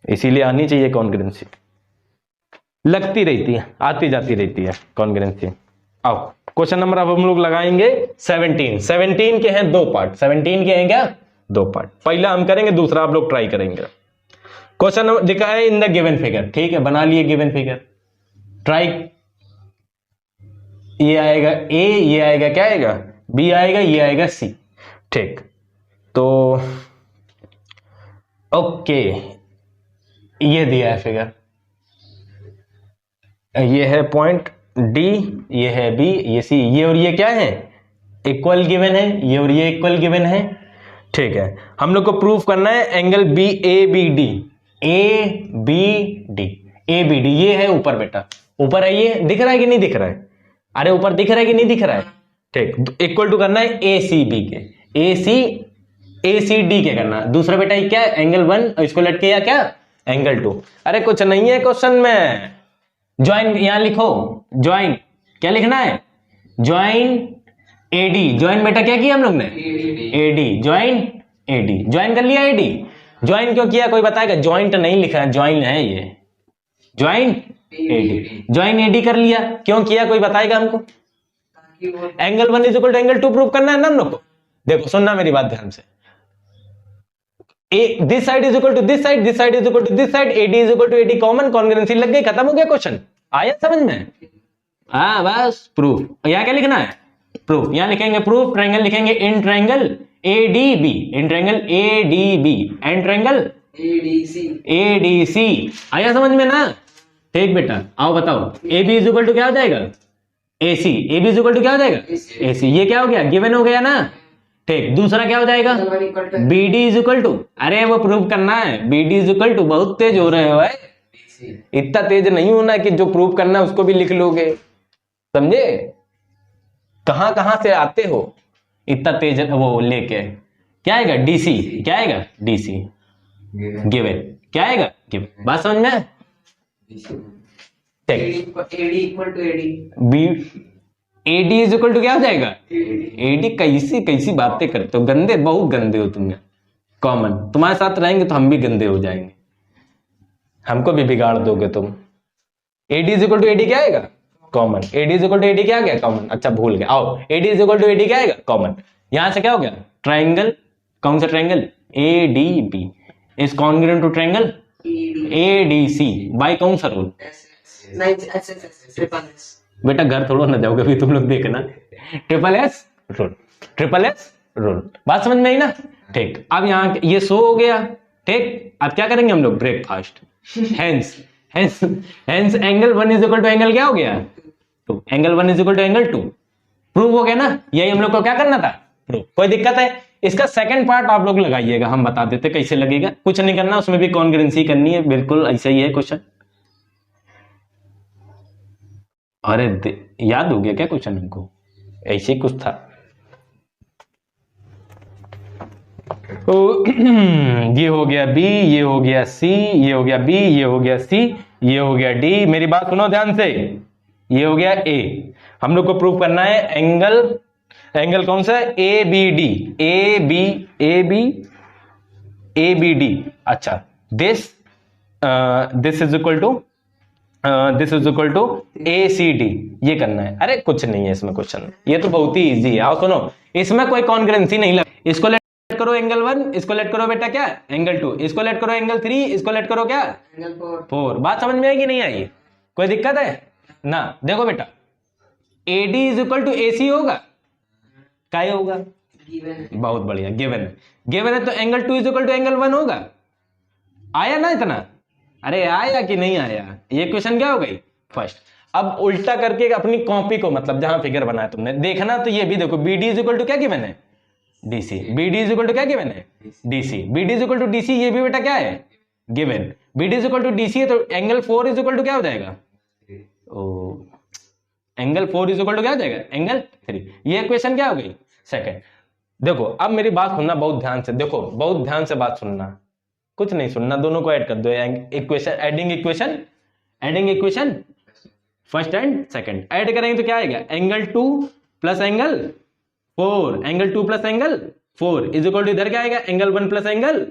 इसीलिए आनी चाहिए कॉन्ग्रुएंसी, लगती रहती है, आती जाती रहती है कॉन्ग्रुएंसी। आओ क्वेश्चन नंबर अब हम लोग लगाएंगे 17 के हैं दो पार्ट। 17 के हैं क्या? दो पार्ट। पहला हम करेंगे, दूसरा आप लोग ट्राई करेंगे। क्वेश्चन नंबर दिखा है इन द गिवन फिगर। ठीक है, बना लिए गिवन फिगर। ट्राई, ये आएगा A, ये आएगा क्या आएगा? B आएगा, ये आएगा C। ठीक, तो ओके, ये दिया है फिगर, ये है पॉइंट D, ये है B, ये C, ये और ये क्या है? इक्वल गिवन है, ये और ये इक्वल गिवन है। ठीक है, हम लोग को प्रूफ करना है एंगल ABD। ABD ये है ऊपर बेटा, ऊपर है, ये दिख रहा है कि नहीं दिख रहा है? अरे ऊपर दिख रहा है कि नहीं दिख रहा है? ठीक, इक्वल टू करना है ACB के, ACD के करना। दूसरा बेटा ये क्या है? एंगल 1, इसको लटके या क्या? एंगल 2। अरे कुछ नहीं है क्वेश्चन में, ज्वाइन यहां लिखो, ज्वाइन क्या लिखना है? Join AD। ज्वाइन बेटा क्या किया हम लोग ने? AD, ज्वाइन AD, ज्वाइन कर लिया AD। ज्वाइन क्यों किया कोई बताएगा? ज्वाइंट नहीं लिखा है, ज्वाइन है ये, ज्वाइन AD, ज्वाइन AD कर लिया। क्यों किया कोई बताएगा हमको? Angle 1 is equal to angle 2 prove करना है ना हम लोग को। देखो सुनना मेरी बात ध्यान से, this side is equal to this side, this side is equal to this side, AD is equal to AD, common, congruency लग गई, खत्म हो गया क्वेश्चन। आया समझ में? हाँ बस प्रूफ। यहाँ क्या लिखना है? प्रूफ। यहाँ लिखेंगे प्रूफ, ट्रायंगल लिखेंगे in triangle ADB, in triangle ADB and triangle ADC. ADC आया समझ में ना? ठीक बेटा, आओ बताओ A B is equal to क्या हो जाएगा? AC। A B is equal to क्या हो जाएगा? AC। ये क्या हो गया? गिवन हो गया ना? ठीक। दूसरा क्या हो जाएगा? BD इज इक्वल टू, अरे वो प्रूव करना है। BD इज इक्वल टू, बहुत तेज हो रहे हो भाई, इतना तेज नहीं होना कि जो प्रूव करना है उसको भी लिख लोगे, समझे? कहां कहां से आते हो इतना तेज वो लेके? क्या आएगा? DC। क्या आएगा? DC given. क्या आएगा? गिवन। बात समझ में? AD इज इक्वल टू क्या हो जाएगा? AD। कैसी कैसी बातें करते हो, गंदे, बहुत गंदे हो तुम। कॉमन तुम्हारे साथ रहेंगे तो हम भी गंदे हो जाएंगे, हमको भी बिगाड़ दोगे तुम। AD is equal to AD क्या आएगा? Common. AD is equal to AD क्या आ गया? कॉमन। अच्छा भूल गए, आओ AD is equal to AD क्या आएगा? कॉमन। यहां से क्या हो गया? ट्राइंगल, कौन सा triangle? ADB is congruent to triangle ADC by कौन सा रूल? बेटा घर थोड़ा ना जाओगे अभी तुम लोग, देखना triple S rule. Triple S rule. बात समझ में आई ना? ठीक। अब यहाँ ये सो हो गया। ठीक। अब क्या करेंगे हम लोग? Breakfast. Hence hence hence angle 1 is equal to angle क्या हो गया? 2। Angle 1 is equal to angle 2। Prove हो गया ना? यही हम लोग को क्या करना था? प्रूव। कोई दिक्कत है? इसका सेकंड पार्ट आप लोग लगाइएगा, हम बता देते कैसे लगेगा। कुछ नहीं करना, उसमें भी कॉन्ग्रुएंसी करनी है, बिल्कुल ऐसा ही है क्वेश्चन। अरे याद हो गया क्या क्वेश्चन हमको? ऐसे ही कुछ था। तो ये हो गया B, ये हो गया C, ये हो गया B, ये हो गया C, ये हो गया D। मेरी बात सुनो ध्यान से, ये हो गया A। हम लोग को प्रूव करना है एंगल, एंगल कौन सा है? ABD। ABD। अच्छा this this is equal to this is equal to ACD। ये करना है। अरे कुछ नहीं है इसमें क्वेश्चन, ये तो बहुत ही इजी है। आओ सुनो, इसमें कोई कॉन्ग्रुएंसी नहीं लग। इसको लेट करो एंगल 1, इसको लेट करो बेटा क्या? एंगल 2। इसको लेट करो एंगल 3, इसको लेट करो क्या? एंगल 4। बात समझ में आई कि नहीं आई? कोई दिक्कत है ना? देखो बेटा AD is equal to AC होगा, क्या होगा? बहुत बढ़िया, गिवन है। गिवन है तो angle 2 is equal to angle 1 होगा। आया ना इतना? अरे आया कि नहीं आया? ये क्वेश्चन क्या हो गई? फर्स्ट। अब उल्टा करके अपनी कॉपी को, मतलब जहां फिगर बनाया तुमने देखना, तो ये भी देखो BD इज इक्वल टू क्या गिवन है? DC। BD is equal to क्या गिवन है? DC। BD is equal to DC, ये भी बेटा क्या है? Given. BD is equal to DC है तो एंगल 4 इज इक्वल टू क्या हो जाएगा? ओ, एंगल 4 इज इक्वल टू क्या हो जाएगा? एंगल 3। ये क्वेश्चन क्या हो गई? सेकंड। देखो अब मेरी बात सुनना बहुत ध्यान से, देखो बहुत ध्यान से बात सुनना, कुछ नहीं सुनना, दोनों को ऐड कर दो। Equation, adding equation, adding equation first and second add करेंगे तो क्या आएगा? Angle 2 plus angle 4, angle 2 plus angle 4 is equal to इधर क्या आएगा? Angle 1 plus angle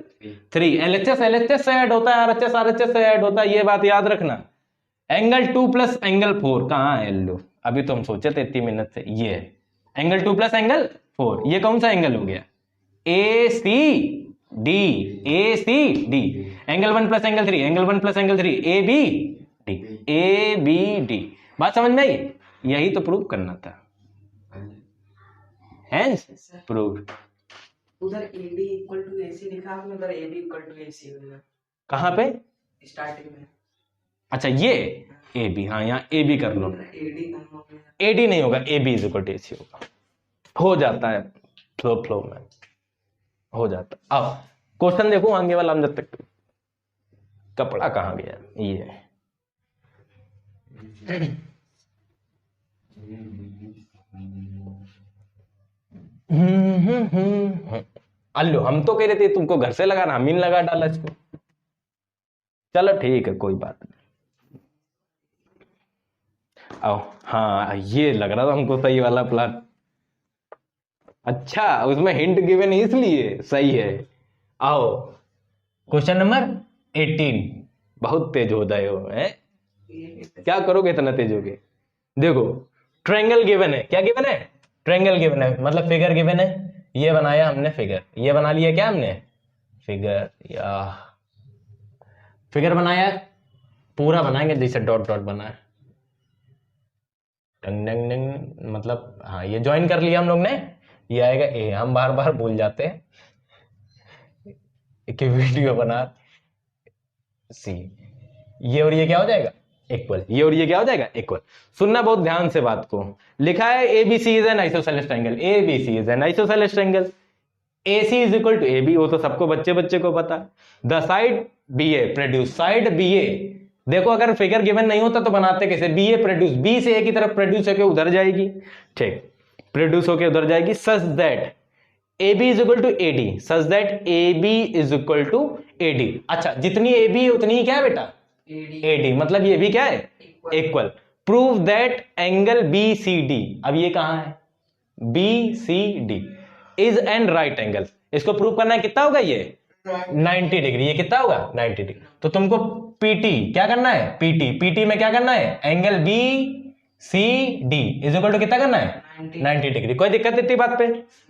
3। LHS से ऐड होता है, RHS से ऐड होता है, ये बात याद रखना। एंगल 2 प्लस एंगल 4 कहां है? लो अभी तो हम सोचे थे इतनी मिनट से, ये है एंगल 2 प्लस एंगल 4। ये कौन सा एंगल हो गया? ACD। ACD। Angle 1 plus angle 3, angle 1 plus angle 3, ABD। ABD। बात समझ में आई? यही तो प्रूव करना था। Hence prove. उधर AD इक्वल टू AC लिखा है, उधर AD इक्वल टू AC होगा। कहां पे? स्टार्टिंग में। अच्छा ये AB, हाँ यहाँ AB कर लो। AD नहीं होगा, AB is equal to AC होगा। हो जाता है फ्लो में हो जाता। अब क्वेश्चन देखो आगे वाला, हम जब तक कपड़ा कहां गया? ये अल्लू, हम तो कह रहे थे तुमको घर से लगाना, हम ही लगा डाला इसको। चलो ठीक है, कोई बात नहीं। आओ, हाँ ये लग रहा था हमको सही वाला प्लान। अच्छा उसमें हिंट गिवन इसलिए सही है। आओ क्वेश्चन नंबर 18। बहुत तेज हो गए हो हैं? क्या करोगे इतना तेज हो गए? देखो ट्रायंगल गिवन है। क्या गिवन है? ट्रायंगल गिवन है, मतलब फिगर गिवन है। ये बनाया हमने फिगर, ये बना लिया क्या हमने? फिगर, या फिगर बनाया, पूरा बनाएंगे जैसे डॉट डॉट बना है। टंग डंग डंग, मतलब हाँ ये ज्वाइन कर लिया हम लोग ने, ये आएगा ए। हम बार बार भूल जाते हैं कि वीडियो बना सी, ये और ये क्या हो जाएगा इक्वल, ये और ये क्या हो जाएगा इक्वल। सुनना बहुत ध्यान से बात को, लिखा है ABC is an isosceles triangle, ABC is an isosceles triangle, AC is equal to AB, वो तो सबको बच्चे बच्चे को पता। The side BA produce, side BA देखो अगर फिगर गिवन नहीं होता तो बनाते कैसे, BA प्रोड्यूस, B से A की तरफ प्रोड्यूस होकर उधर जाएगी, ठीक, प्रोड्यूस होकर उधर जाएगी, such that AB is equal to AD, such that AB is equal to AD। अच्छा जितनी AB है उतनी ही क्या है बेटा AD, मतलब ये भी क्या है equal. Prove that angle BCD, अब ये कहां है BCD is an right angle, इसको प्रूव करना है, कितना होगा ये 90 डिग्री, ये कितना होगा 90 डिग्री। तो तुमको PT क्या करना है, PT में क्या करना है, angle BCD is equal to कितना करना है 90 डिग्री। कोई दिक्कत इतनी बात पे,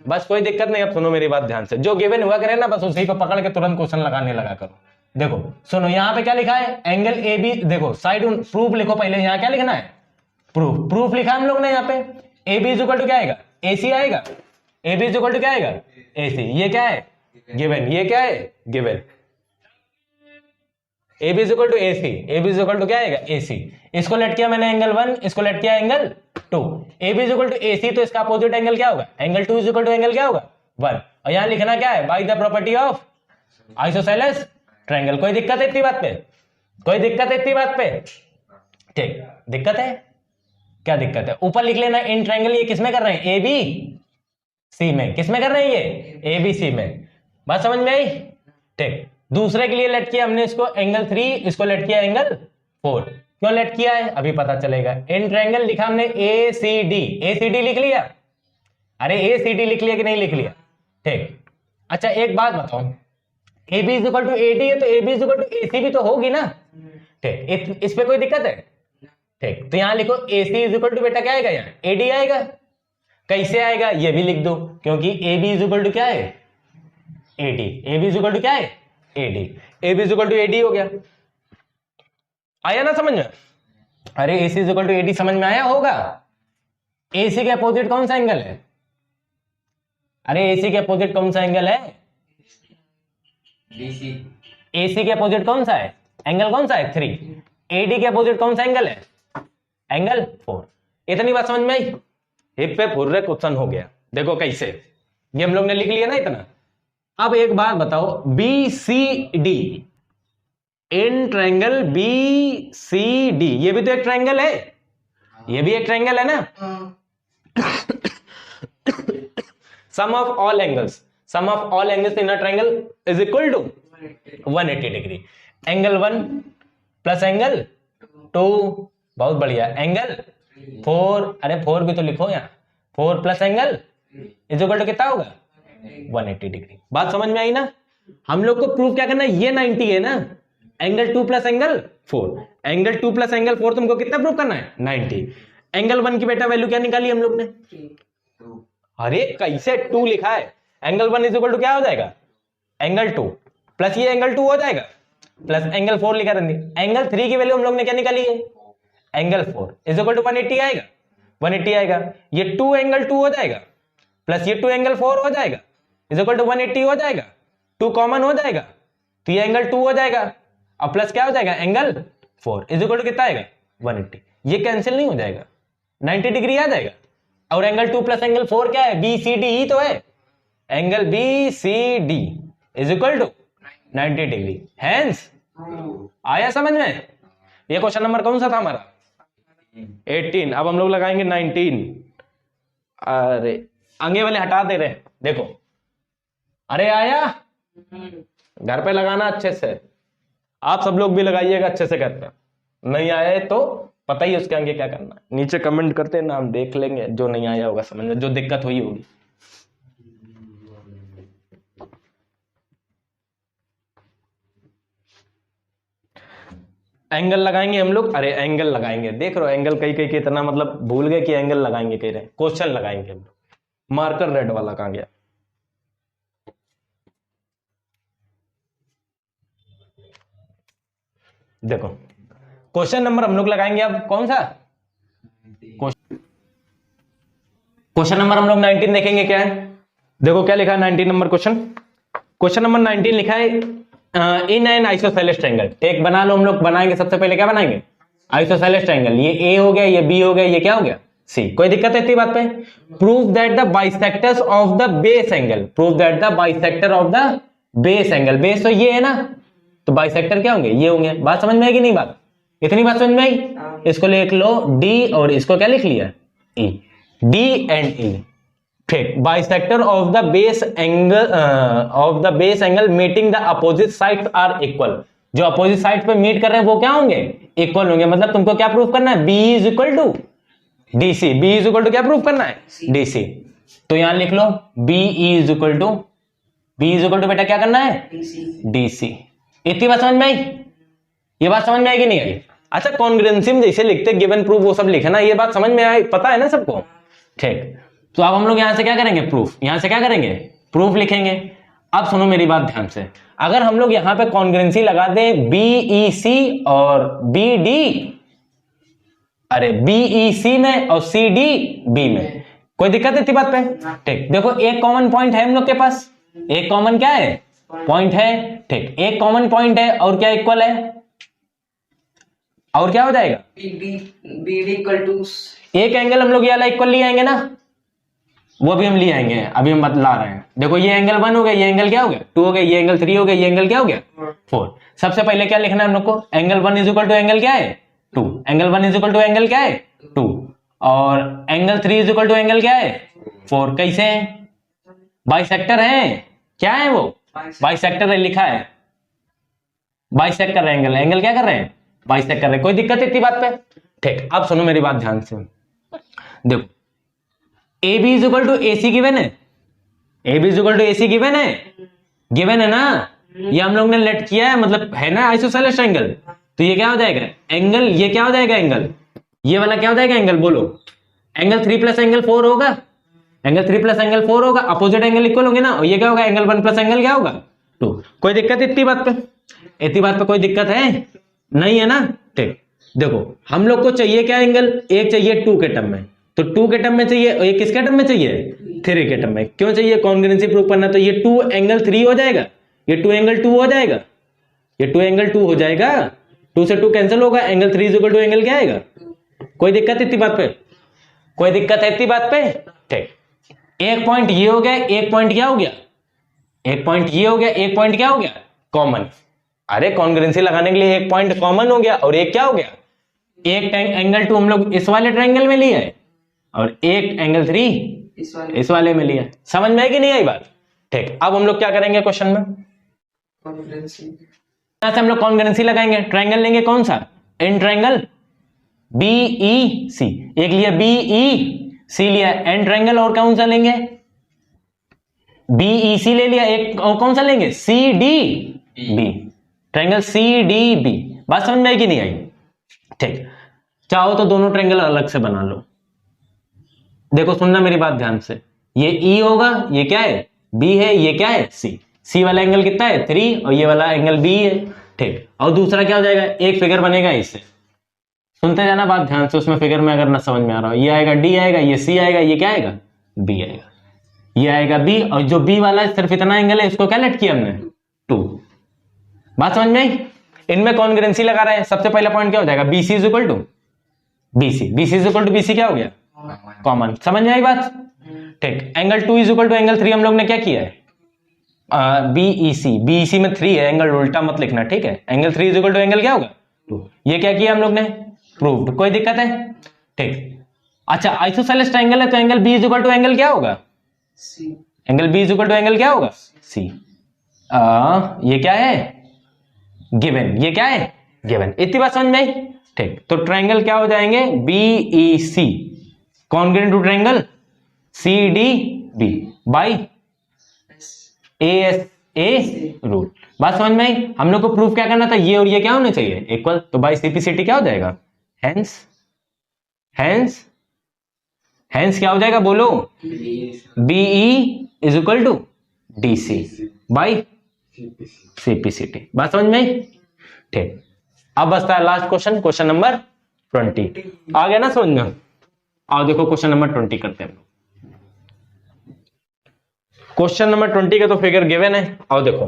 बस कोई दिक्कत नहीं। अब सुनो मेरी बात ध्यान से, जो गिवन हुआ करे ना बस उसी को पकड़ के तुरंत क्वेश्चन लगाने लगा करो। देखो सुनो यहाँ पे क्या लिखा है, एंगल AB, देखो साइड प्रूफ लिखो पहले, यहाँ क्या लिखना है प्रूफ लिखा हम लोग ने यहाँ पे, AB इज इक्वल टू क्या आएगा AC आएगा, AB इज इक्वल टू क्या आएगा AC, ये क्या है गिवन, ये क्या है given, AB is equal to AC, AB is equal to क्या आएगा AC, इसको लेट किया मैंने एंगल 1, इसको लेट किया angle 2, AB is equal to AC, तो इसका अपोजिट एंगल क्या होगा, angle 2 is equal to angle क्या होगा 1, और यहां लिखना क्या है, by the property of isosceles triangle. कोई दिक्कत है इतनी बात पे, कोई दिक्कत है इतनी बात पे, ठीक, दिक्कत है, क्या दिक्कत है, ऊपर लिख लेना इन ट्रायंगल, ये किसमें कर रहे हैं ABC में, किसमें कर रहे हैं ये ABC में, बात समझ में आई, ठीक। दूसरे के लिए लेट किया हमने इसको एंगल 3, इसको लेट किया एंगल 4, क्यों लेट किया है अभी पता चलेगा। इन ट्रायंगल लिखा हमने ACD लिख लिया, अरे ACD लिख लिया कि नहीं लिख लिया, ठीक। अच्छा एक बात बताओ, AB is equal to AD है तो AB is equal to AC भी तो होगी ना, ठीक, इस पे कोई दिक्कत है, ठीक। तो यहां लिखो AC इज इक्वल टू बेटा क्या आएगा, यहाँ AD आएगा, कैसे आएगा ये भी लिख दो, क्योंकि AB इज इक्वल टू क्या है AD, AB is equal to क्या है AD, AB is equal to AD हो गया, आया ना समझ में। अरे AC is equal to AD समझ में आया होगा। AC के अपोजिट कौन सा एंगल है, अरे AC के अपोजिट कौन सा एंगल है BC, AC के अपोजिट कौन सा है, एंगल कौन सा है 3, AD के अपोजिट कौन सा एंगल है एंगल 4। इतनी बात समझ में आई, हिप पे फुर्रे क्वेश्चन हो गया। देखो कैसे, ये हम लोग ने लिख लिया ना इतना। अब एक बात बताओ, BCD इन ट्रायंगल BCD, ये भी तो एक ट्रायंगल है, ये भी एक ट्रायंगल है ना, sum of all angles in a triangle is equal to 180 degree, angle 1 plus angle 2, बहुत बढ़िया, एंगल 4, अरे 4 भी तो लिखो यहाँ, 4 plus angle is equal to कितना होगा 180 डिग्री। बात समझ में आई ना। हम लोग को प्रूफ क्या करना है, ये 90 है ना, angle 2 plus angle 4, angle 2 plus angle 4 तुमको कितना प्रूफ करना है 90। एंगल 1 की बेटा वैल्यू क्या निकाली हम लोग ने, अरे कैसे 2 लिखा है, एंगल 1 इज इक्वल टू क्या हो जाएगा एंगल 2 प्लस ये एंगल 2 हो जाएगा प्लस एंगल 4 लिखा रहने, एंगल 3 की वैल्यू हम लोग ने क्या निकाली है एंगल 4 इज इक्वल टू 180 आएगा, 180 आएगा, ये 2 एंगल 2 हो जाएगा प्लस ये 2 एंगल 4 हो जाएगा इज इक्वल टू 180 हो जाएगा, 2 कॉमन हो जाएगा तो ये एंगल 2 हो जाएगा और प्लस क्या हो जाएगा एंगल 4 इज इक्वल टू कितना आएगा 180। ये कैंसिल नहीं हो जाएगा, 90 डिग्री आ जाएगा। और एंगल 2 प्लस एंगल 4 क्या है, BCD ही तो है, angle BCD is equal to 90 degree. Hence आया समझ में। ये क्वेश्चन नंबर कौन सा था हमारा 18। अब हम लोग लगाएंगे 19। अरे आगे वाले हटा दे रहे, देखो, अरे आया, घर पे लगाना अच्छे से, आप सब लोग भी लगाइएगा अच्छे से घर पे, नहीं आए तो पता ही उसके आगे क्या करना है, नीचे कमेंट करते ना, हम देख लेंगे जो नहीं आया होगा समझ में, जो दिक्कत हुई होगी। एंगल लगाएंगे हम लोग, अरे एंगल लगाएंगे, देख रहे हो एंगल कई कई के इतना मतलब भूल गए कि एंगल लगाएंगे, कह रहे क्वेश्चन लगाएंगे हम लोग। मार्कर रेड वाला कहां गया, देखो क्वेश्चन नंबर हम लोग लगाएंगे अब कौन सा क्वेश्चन क्वेश्चन नंबर हम लोग 19 देखेंगे क्या है। देखो क्या लिखा है 19 नंबर क्वेश्चन नंबर 19 लिखा है इन एन आइसोसेलेस ट्रायंगल। एक बना लो, हम लोग बनाएंगे सबसे पहले क्या बनाएंगे, आइसोसेलेस ट्रायंगल। ये ए हो गया, ये बी हो गया, ये क्या हो गया सी। कोई दिक्कत है इतनी बात पे। Prove that the bisectors of the base angle, prove that the bisector of the base angle, base तो ये है ना, तो बाइसेक्टर क्या होंगे, ये होंगे। बात समझ में आएगी नहीं, बात इतनी बात समझ में आई। इसको लिख लो डी और इसको क्या लिख लिया ई, डी एंड ई। ठीक, bisector of the base angle meeting the opposite sides are equal. जो अपोजिट साइड पे मीट कर रहे हैं वो क्या होंगे, इक्वल होंगे। मतलब तुमको क्या प्रूफ करना है, B is equal to DC. B is equal to क्या प्रूफ करना है, डीसी। तो यहां लिख लो बी इज इक्वल टू बेटा क्या करना है, डीसी। इतनी बात समझ में आई, ये बात समझ में आएगी नहीं आई। अच्छा, कॉन्ग्रुएंसी में जैसे लिखते गिवन प्रूफ वो सब लिखे ना, ये बात समझ में आई, पता है ना सबको। ठीक, तो अब हम लोग यहां से क्या करेंगे, प्रूफ। यहां से क्या करेंगे, प्रूफ लिखेंगे। अब सुनो मेरी बात ध्यान से, अगर हम लोग यहां पे कॉन्ग्रुएंसी लगा दें बीईसी और बीडी, अरे बीईसी में और सीडी बी में, कोई दिक्कत है इतनी बात पे। ठीक, देखो एक कॉमन पॉइंट है हम लोग के पास, एक कॉमन क्या है, पॉइंट है। ठीक, एक कॉमन पॉइंट है और क्या इक्वल है, और क्या हो जाएगा, बीडी इक्वल टू एक एंगल हम लोग ये वाला इक्वल ले आएंगे ना, वो भी हम ले आएंगे, अभी हम बतला रहे हैं। देखो ये एंगल 1 हो गया, ये एंगल क्या हो गया 2 हो गया, ये एंगल 3 हो गया, ये एंगल क्या हो गया 4। सबसे पहले क्या लिखना है हम लोग को, angle 1 is equal to angle क्या है 2, angle 1 is equal to angle क्या है 2, और angle 3 is equal to angle क्या है 4। कैसे है, बाइसेक्टर है, क्या है वो, बाइसेक्टर है, लिखा है बाइसेक्ट कर रहे हैं, एंगल क्या कर रहे हैं, बाइसेक्ट कर रहे हैं। कोई दिक्कत इतनी बात पे। ठीक, अब सुनो मेरी बात ध्यान से, देखो A B is equal to A C given है, A B is equal to A C given है ना, ये हम लोग ने लेट किया है, मतलब है ना आइसोसेलेस ट्रायंगल। तो ये क्या हो जाएगा एंगल, ये क्या हो जाएगा एंगल, ये वाला क्या हो जाएगा एंगल, बोलो एंगल 3 प्लस एंगल 4 होगा, एंगल 3 प्लस एंगल 4 होगा, अपोजिट एंगल इक्वल होंगे ना, और ये क्या होगा एंगल 1 प्लस एंगल क्या होगा 2। कोई दिक्कत इतनी बात पे, इतनी बात पे कोई दिक्कत है नहीं है ना। ठीक, देखो हम लोग को चाहिए क्या एंगल, एक चाहिए 2 के टर्म में, तो 2 के टर्म में चाहिए, एक किसके टर्म में चाहिए 3 के टर्म में। क्यों चाहिए, कॉन्ग्रुएंसी प्रूव करना। तो ये 2 एंगल 3 हो जाएगा, ये 2 एंगल 2 हो जाएगा, ये 2 एंगल 2 हो जाएगा, 2 से 2 कैंसिल होगा, angle 3 is equal to angle क्या आएगा। कोई दिक्कत इतनी बात पे, कोई दिक्कत है इतनी बात पे। ठीक, एक पॉइंट ये हो गया, एक पॉइंट क्या हो गया, एक पॉइंट ये हो गया, एक पॉइंट क्या हो गया कॉमन। अरे कॉन्ग्रुएंसी लगाने के लिए एक पॉइंट कॉमन हो गया, और एक क्या हो गया, एक एंगल 2 हम लोग इस वाले ट्रायंगल में लिया है, और एक एंगल 3 इस वाले में लिया। समझ में आई कि नहीं आई बात। ठीक, अब हम लोग क्या करेंगे क्वेश्चन में, कॉन्ग्रुएंसी, यहां से हम लोग कॉन्ग्रुएंसी लगाएंगे। ट्रायंगल लेंगे कौन सा, इन ट्रायंगल बीईसी, एक लिया बीईसी लिया, एन ट्रायंगल और कौन सा लेंगे, बीईसी ले लिया, एक और कौन सा लेंगे सीडीबी, ट्रायंगल सीडीबी। बात समझ में आई कि नहीं आई। ठीक, चाहो तो दोनों ट्रायंगल अलग से बना लो। देखो सुनना मेरी बात ध्यान से, ये ई होगा, ये क्या है बी है, ये क्या है सी। सी वाला एंगल कितना है 3, और ये वाला एंगल बी है। ठीक, और दूसरा क्या हो जाएगा, एक फिगर बनेगा इससे, सुनते जाना बात ध्यान से, उसमें फिगर में अगर ना समझ में आ रहा हो, ये आएगा डी आएगा, ये सी आएगा, ये क्या आएगा बी आएगा, ये आएगा बी, और जो बी वाला सिर्फ इतना एंगल है इसको क्या लेट किया हमने 2। बात समझ में आई। इनमें कॉन्ग्रुएंसी लगा रहे हैं। सबसे पहला पॉइंट क्या हो जाएगा, BC is equal to BC, BC is equal to BC क्या हो गया कॉमन। समझ में आई बात। ठीक, angle 2 is equal to angle 3 हम लोग ने क्या किया है बीईसी, बीईसी में 3 है, एंगल उल्टा मत लिखना, ठीक है। Angle 3 is equal to angle क्या होगा 2, ये क्या किया हम लोग ने प्रूव्ड। कोई दिक्कत है। ठीक, अच्छा आइसोसेलेस ट्रायंगल है तो angle B is equal to angle क्या होगा C, angle B is equal to angle क्या होगा सी। ये क्या है गिवन, ये क्या है गिवन। इतनी बात समझ में आई। ठीक, तो ट्रायंगल क्या हो जाएंगे BEC congruent to triangle CDB by ASA rule. बात समझ में आई। हम लोग को प्रूफ क्या करना था, ये और ये क्या होने चाहिए इक्वल, तो बाय सीपीसीटी क्या हो जाएगा हेंस, हेंस हेंस क्या हो जाएगा बोलो BE is equal to DC by CPCT. बात समझ में आई। ठीक, अब बचता है लास्ट क्वेश्चन, क्वेश्चन नंबर 20। आ गया ना समझ में। आओ देखो क्वेश्चन नंबर 20 करते हैं। क्वेश्चन नंबर 20 का तो फिगर गिवन है। और देखो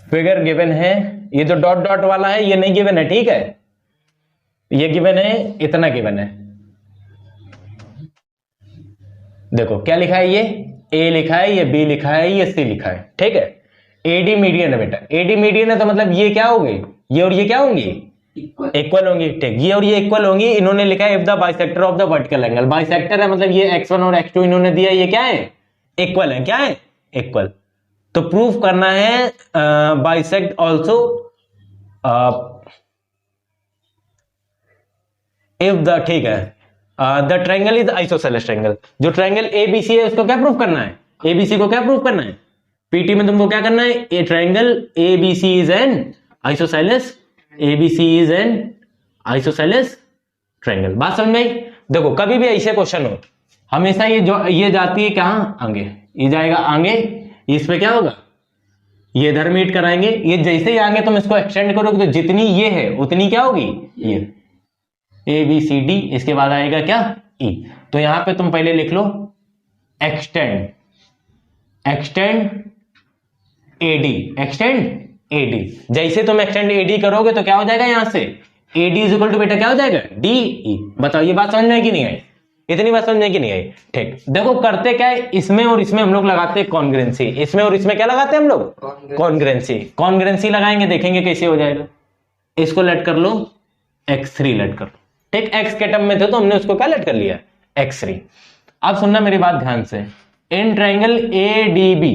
फिगर गिवन है, ये जो डॉट डॉट वाला है ये नहीं गिवन है, ठीक है, ये गिवन है, इतना गिवन है। देखो क्या लिखा है, ये ए लिखा है, ये बी लिखा है, ये सी लिखा है, ठीक है। एडी मीडियन है बेटा, एडी मीडियन है तो मतलब ये क्या होगी, ये और ये क्या होंगी, इक्वल होंगी, ठीक, ये और ये इक्वल होंगी। इन्होंने लिखा है if the bisector of the vertical angle, bisector है मतलब ये x1 और x2 इन्होंने दिया, ये क्या है, इक्वल है, क्या है, इक्वल। तो प्रूफ करना है बाइसेक्ट ऑल्सो इफ द, ठीक है, the triangle is isosceles triangle. जो ट्रायंगल एबीसी है उसको क्या प्रूफ करना है, एबीसी को क्या प्रूफ करना है, पीटी में तुमको क्या करना है, ए triangle ABC is an isosceles, ABC is an isosceles triangle. बात समझ में आई। देखो कभी भी ऐसे क्वेश्चन हो, हमेशा ये जाती है कहां, आगे, ये जाएगा आगे, इस पे क्या होगा, ये इधर मीट कराएंगे, ये जैसे ही आगे तुम इसको एक्सटेंड करोगे तो जितनी ये है उतनी क्या होगी, ये ए बी सी डी, इसके बाद आएगा क्या, ई। तो यहां पे तुम पहले लिख लो extend, extend AD, extend AD. जैसे तुम एक्सटेंड एडी करोगे तो क्या हो जाएगा, यहां से एडी इज इक्वल टू बेटा क्या हो जाएगा, डी ई। बताओ ये बात समझ में कि नहीं आई, इतनी बात समझ में कि नहीं आई, ठीक। देखो करते क्या है, इसमें और इसमें हम लोग लगाते हैं कॉन्ग्रुएंसी, इसमें और इसमें क्या लगाते हैं हम लोग, कॉन्ग्रुएंसी। कॉन्ग्रुएंसी लगाएंगे, देखेंगे कैसे हो जाएगा। इसको लेट कर लो x3 लेट कर लो, ठीक, x के टर्म में थे तो हमने उसको क्या लेट कर लिया, x3। अब सुनना मेरी बात ध्यान से, in triangle A D B,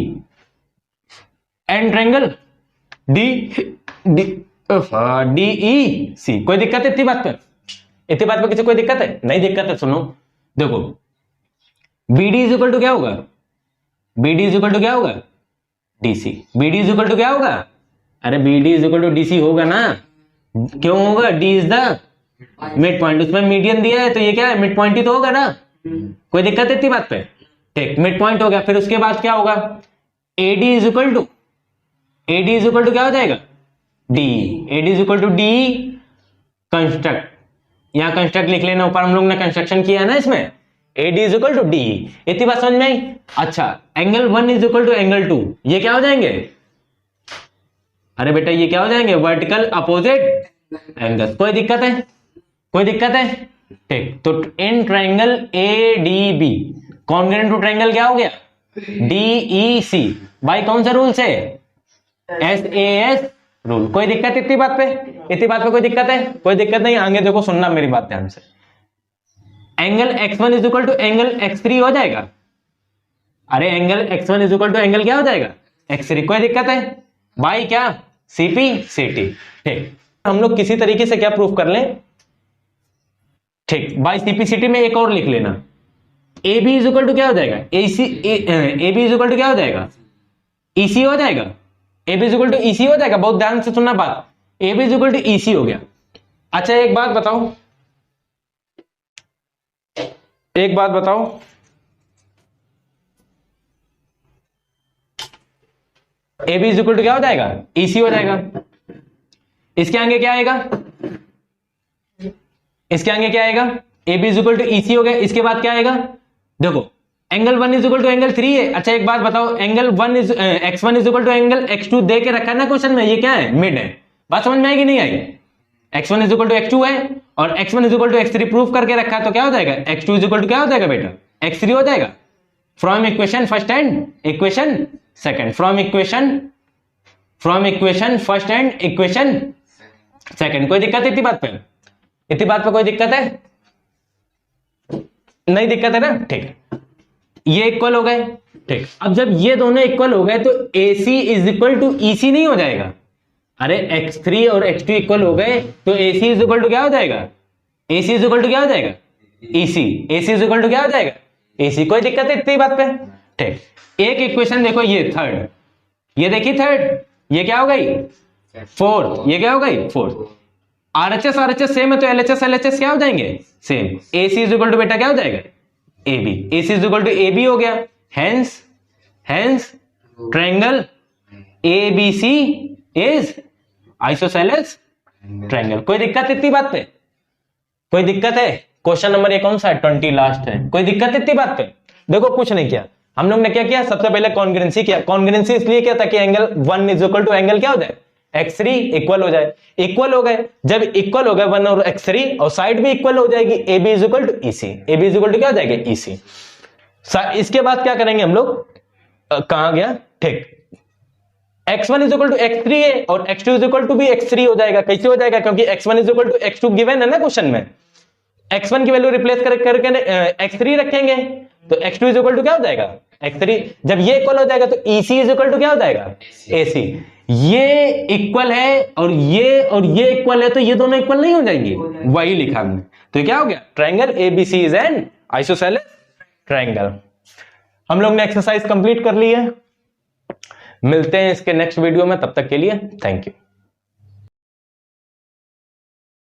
and triangle D D D E C, कोई दिक्कत है इतनी बात पे, इतनी बात पे किसी कोई दिक्कत है, नहीं दिक्कत है। सुनो देखो B D is equal to क्या होगा, B D is equal to क्या होगा, DC. B D is equal to क्या होगा, अरे B D is equal to DC होगा ना, क्यों होगा, D is the mid point, उसमें मीडियन दिया है तो ये क्या है, मिड पॉइंट ही तो होगा ना, कोई दिक्कत है इतनी बात पे, ठीक, मिड पॉइंट हो गया। फिर उसके बाद क्या होगा, AD is equal to, AD is equal to क्या हो जाएगा, D, AD is equal to D construct, यहां कंस्ट्रक्ट लिख लेना, ऊपर हम लोग ने कंस्ट्रक्शन किया है ना इसमें, AD is equal to D. इतनी बात समझ में आई। अच्छा angle 1 is equal to angle 2, ये क्या हो जाएंगे, अरे बेटा ये क्या हो जाएंगे, वर्टिकल अपोजिट एंगल। कोई दिक्कत है, कोई दिक्कत है, ठीक। तो in triangle A D B congruent to triangle क्या हो गया, डी ई सी, बाई कौन सा रूल से, एस ए एस रूल। कोई दिक्कत इतनी बात पे, इतनी बात पे कोई दिक्कत है, कोई दिक्कत नहीं। आगे देखो सुनना मेरी बात ध्यान से, angle x1 is equal to angle x3 हो जाएगा, अरे angle x1 is equal to angle क्या हो जाएगा, x3, कोई दिक्कत है, बाई क्या, सीपी सीटी, ठीक। हम लोग किसी तरीके से क्या प्रूफ कर लें, ठीक, बाई सीपीसीटी में एक और लिख लेना, A B is equal to क्या हो जाएगा, A B is equal to क्या हो जाएगा, ईसी हो जाएगा, A B is equal to EC हो जाएगा। बहुत ध्यान से सुनना बात, A B is equal to EC हो गया। अच्छा एक बात बताओ, एक बात बताओ, A B is equal to क्या हो जाएगा, ईसी हो जाएगा। इसके आगे क्या आएगा, इसके आगे क्या आएगा, A B is equal to EC हो गया। इसके बाद क्या आएगा, देखो angle 1 is equal to angle 3 है। अच्छा एक बात बताओ, angle 1 is x1 is equal to angle x2 दे के रखा है ना क्वेश्चन में, ये क्या है, मिड है। बात समझ में आएगी नहीं आई, x1 is equal to x2 है और x1 is equal to x3 proof करके रखा है, तो क्या हो जाएगा, x2 इज इक्वल टू क्या हो जाएगा बेटा, x3 हो जाएगा। From equation first and equation second, from equation first and equation second. कोई दिक्कत है इतनी बात पे, इतनी बात पे कोई दिक्कत है, नहीं दिक्कत है ना, ठीक। ये इक्वल हो गए, ठीक। अब जब ये दोनों इक्वल हो गए तो AC is equal to EC नहीं हो जाएगा, अरे x3 और x2 इक्वल हो गए तो AC इज इक्वल टू क्या हो जाएगा, AC इज इक्वल टू क्या हो जाएगा, EC, AC is equal to क्या हो जाएगा, AC। कोई दिक्कत है इतनी बात पे, ठीक। एक इक्वेशन देखो, ये थर्ड, ये देखिए थर्ड, ये क्या हो गई, फोर्थ, ये क्या हो गई, फोर्थ। RHS सेम है तो LHS क्या हो जाएंगे, same. AC is equal to बेटा क्या हो जाएगा, AB, AC is equal to AB हो गया। Hence triangle ABC is isosceles triangle. कोई दिक्कत इतनी बात पे, कोई दिक्कत है। क्वेश्चन नंबर ये कौन सा है, 20 लास्ट है। कोई दिक्कत इतनी बात पे, देखो कुछ नहीं किया हम लोग ने क्या किया, सबसे पहले कॉन्ग्रुएंसी किया। कॉन्ग्रुएंसी इसलिए क्या था कि angle 1 is equal to angle क्या हो जाए, x3 इक्वल हो जाए। इक्वल हो गए, जब इक्वल हो गए 1 और x3 और साइड भी इक्वल हो जाएगी, AB is equal to EC, AB is equal to क्या हो जाएगा, EC। इसके बाद क्या करेंगे हम लोग, कहां गया, ठीक, x1 is equal to x3 है और x2 इज इक्वल टू भी x3 हो जाएगा। कैसे हो जाएगा, क्योंकि x1 is equal to x2 given है ना क्वेश्चन में, x1 की वैल्यू रिप्लेस करके x3 रखेंगे तो x2 इज इक्वल टू क्या हो जाएगा, x3। जब ये इक्वल हो जाएगा तो EC इज इक्वल टू क्या हो जाएगा, AC। ये इक्वल है और ये इक्वल है, तो ये दोनों इक्वल नहीं हो जाएंगी, वही लिखा हमने। तो क्या हो गया, triangle ABC is an isosceles triangle. हम लोग ने एक्सरसाइज कंप्लीट कर ली है। मिलते हैं इसके नेक्स्ट वीडियो में, तब तक के लिए थैंक यू।